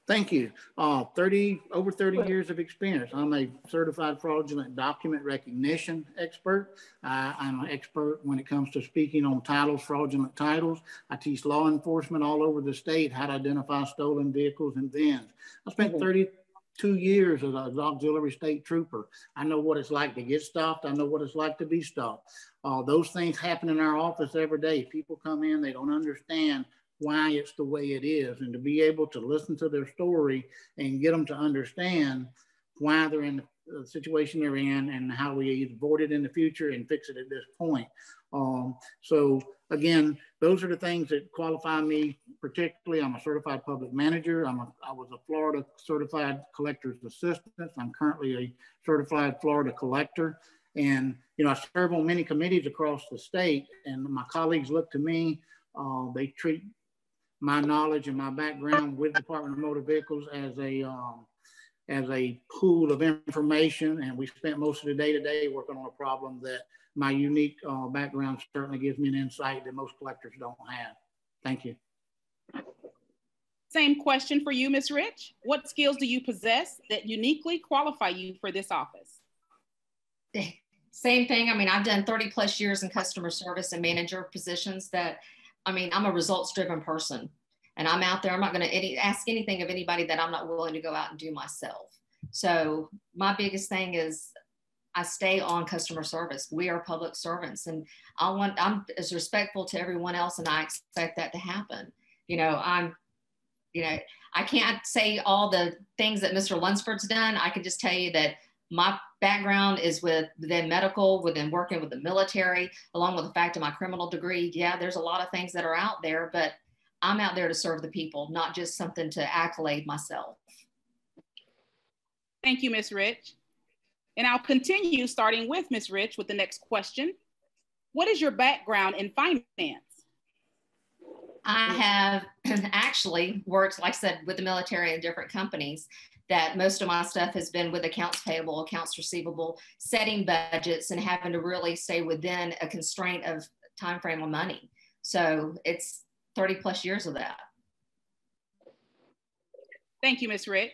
Thank you. Over 30 years of experience. I'm a certified fraudulent document recognition expert. I'm an expert when it comes to speaking on titles, fraudulent titles. I teach law enforcement all over the state how to identify stolen vehicles and VINs. I spent 32 years as an auxiliary state trooper. I know what it's like to get stopped. I know what it's like to be stopped. Those things happen in our office every day. People come in, they don't understand why it's the way it is, and to be able to listen to their story and get them to understand why they're in the situation they're in and how we avoid it in the future and fix it at this point. So again, those are the things that qualify me particularly. I'm a certified public manager. I was a Florida certified collector's assistant. I'm currently a certified Florida collector. And, you know, I serve on many committees across the state, and my colleagues look to me. They treat my knowledge and my background with the Department of Motor Vehicles as a pool of information. And we spent most of the day today working on a problem that my unique background certainly gives me an insight that most collectors don't have. Thank you. Same question for you, Ms. Rich. What skills do you possess that uniquely qualify you for this office? Same thing. I mean, I've done 30 plus years in customer service and manager positions that, I mean, I'm a results driven person and I'm out there. I'm not going to ask anything of anybody that I'm not willing to go out and do myself. So my biggest thing is I stay on customer service. We are public servants, and I'm as respectful to everyone else, and I expect that to happen. You know, I can't say all the things that Mr. Lunsford's done. I can just tell you that my background is within medical, within working with the military, along with the fact of my criminal degree. Yeah, there's a lot of things that are out there, but I'm out there to serve the people, not just something to accolade myself. Thank you, Ms. Rich. And I'll continue starting with Ms. Rich with the next question. What is your background in finance? I have actually worked, like I said, with the military and different companies. That most of my stuff has been with accounts payable, accounts receivable, setting budgets, and having to really stay within a constraint of time frame of money. So it's 30 plus years of that. Thank you, Ms. Rich.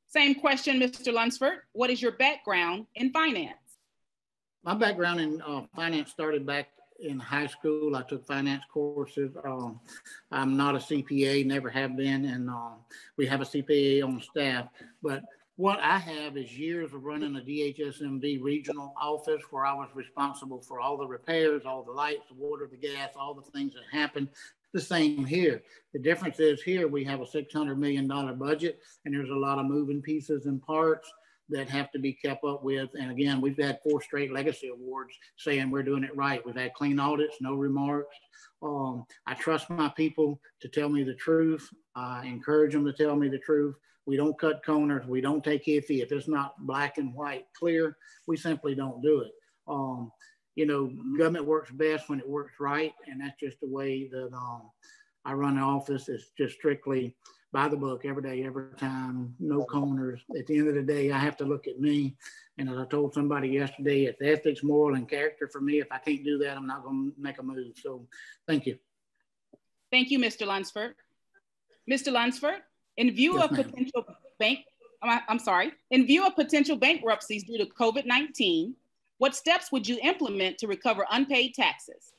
Same question, Mr. Lunsford. What is your background in finance? My background in finance started back in high school. I took finance courses. I'm not a CPA, never have been, and we have a CPA on staff. But what I have is years of running a DHSMD regional office where I was responsible for all the repairs, all the lights, the water, the gas, all the things that happen. The same here. The difference is here we have a $600 million budget, and there's a lot of moving pieces and parts that have to be kept up with. And again, we've had 4 straight legacy awards saying we're doing it right. We've had clean audits, no remarks. I trust my people to tell me the truth. I encourage them to tell me the truth. We don't cut corners. We don't take iffy. If it's not black and white clear, we simply don't do it. You know, government works best when it works right. And that's just the way that I run the office. It's just strictly by the book, every day, every time, no corners. At the end of the day, I have to look at me. And as I told somebody yesterday, it's ethics, moral, and character for me. If I can't do that, I'm not going to make a move. So thank you. Thank you, Mr. Lunsford. Mr. Lunsford, in view of potential in view of potential bankruptcies due to COVID-19, what steps would you implement to recover unpaid taxes?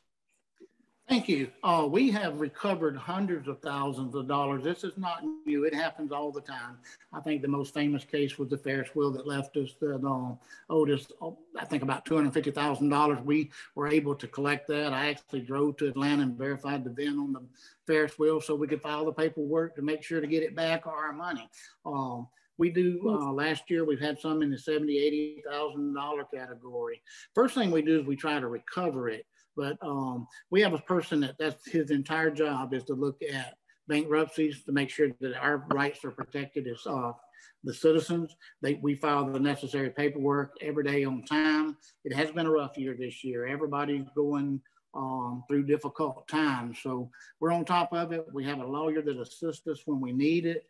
Thank you. We have recovered hundreds of thousands of dollars. This is not new. It happens all the time. I think the most famous case was the Ferris wheel that left us, that owed us, I think, about $250,000. We were able to collect that. I actually drove to Atlanta and verified the VIN on the Ferris wheel so we could file the paperwork to make sure to get it back or our money. We do, last year, we've had some in the $70,000, $80,000 category. First thing we do is we try to recover it. But we have a person that's his entire job is to look at bankruptcies to make sure that our rights are protected as the citizens. We file the necessary paperwork every day on time. It has been a rough year this year. Everybody's going through difficult times. So we're on top of it. We have a lawyer that assists us when we need it.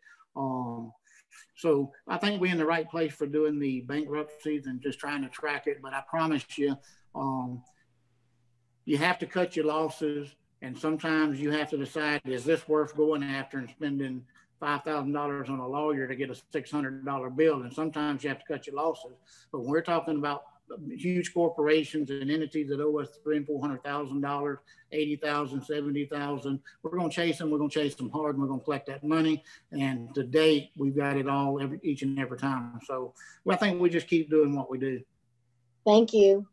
So I think we're in the right place for doing the bankruptcies and just trying to track it. But I promise you, you have to cut your losses, and sometimes you have to decide, is this worth going after and spending $5,000 on a lawyer to get a $600 bill? And sometimes you have to cut your losses. But when we're talking about huge corporations and entities that owe us $300,000 and $400,000, $80,000, $70,000, we're going to chase them. We're going to chase them hard, and we're going to collect that money. And to date, we've got it all each and every time. So I think we just keep doing what we do. Thank you.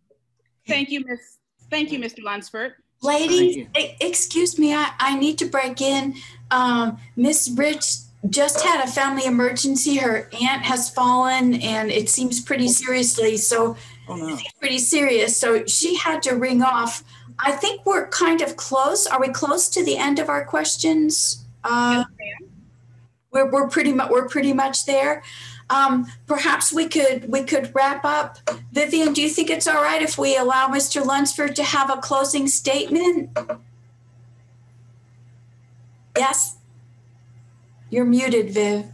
Thank you, Mr. Lunsford. Ladies, excuse me, I need to break in. Miss Rich just had a family emergency. Her aunt has fallen, and it seems pretty seriously. So it's pretty serious. So she had to ring off. I think we're kind of close. Are we close to the end of our questions? Yes, we're pretty much there. Perhaps we could wrap up. Vivian, do you think it's all right if we allow Mr. Lunsford to have a closing statement? Yes? You're muted, Viv.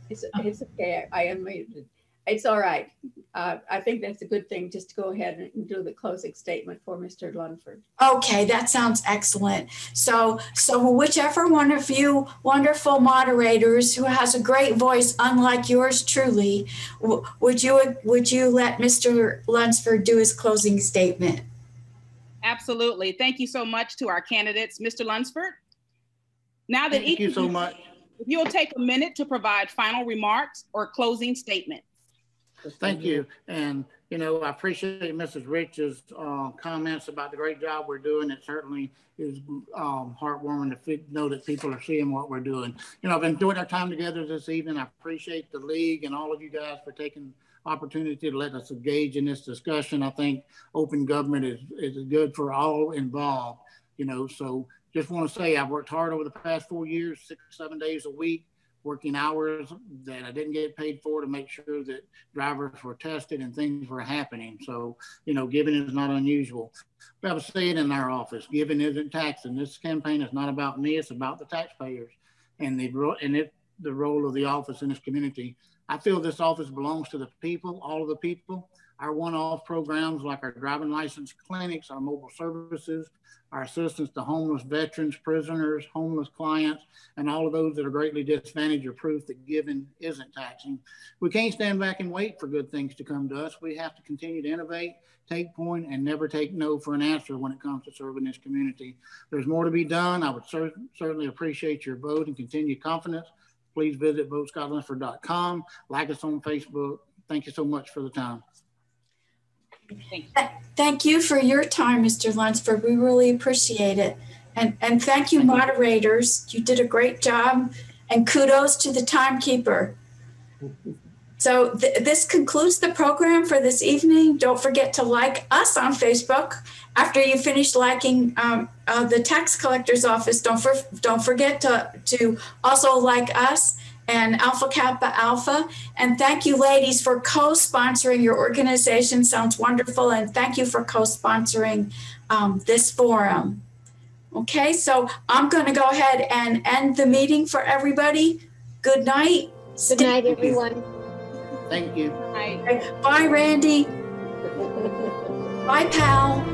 It's okay, I am muted. It's all right. I think that's a good thing, just to go ahead and do the closing statement for Mr. Lunsford. Okay, that sounds excellent. So whichever one of you wonderful moderators who has a great voice, unlike yours truly, would you let Mr. Lunsford do his closing statement? Absolutely. Thank you so much to our candidates. Mr. Lunsford, now that Thank you so much. If you'll take a minute to provide final remarks or closing statement. Thank you. And, you know, I appreciate Mrs. Rich's comments about the great job we're doing. It certainly is heartwarming to know that people are seeing what we're doing. You know, I've enjoyed our time together this evening. I appreciate the league and all of you guys for taking opportunity to let us engage in this discussion. I think open government is good for all involved, you know, so just want to say I've worked hard over the past 4 years, 6 or 7 days a week, working hours that I didn't get paid for to make sure that drivers were tested and things were happening. So, you know, giving is not unusual. We have a saying in our office, giving isn't taxing. This campaign is not about me, it's about the taxpayers and the role of the office in this community. I feel this office belongs to the people, all of the people. Our one-off programs like our driving license clinics, our mobile services, our assistance to homeless veterans, prisoners, homeless clients, and all of those that are greatly disadvantaged are proof that giving isn't taxing. We can't stand back and wait for good things to come to us. We have to continue to innovate, take point, and never take no for an answer when it comes to serving this community. There's more to be done. I would certainly appreciate your vote and continued confidence. Please visit votescottlunsford.com, like us on Facebook. Thank you so much for the time. Thank you for your time, Mr. Lunsford. We really appreciate it. And thank you, moderators. You did a great job. And kudos to the timekeeper. So this concludes the program for this evening. Don't forget to like us on Facebook. After you finish liking the tax collector's office, don't forget to also like us and Alpha Kappa Alpha. And thank you, ladies, for co-sponsoring. Your organization sounds wonderful. And thank you for co-sponsoring this forum. Okay, so I'm going to go ahead and end the meeting for everybody. Good night. Good night, everyone. Thank you. Bye. Bye, Randy. Bye, pal.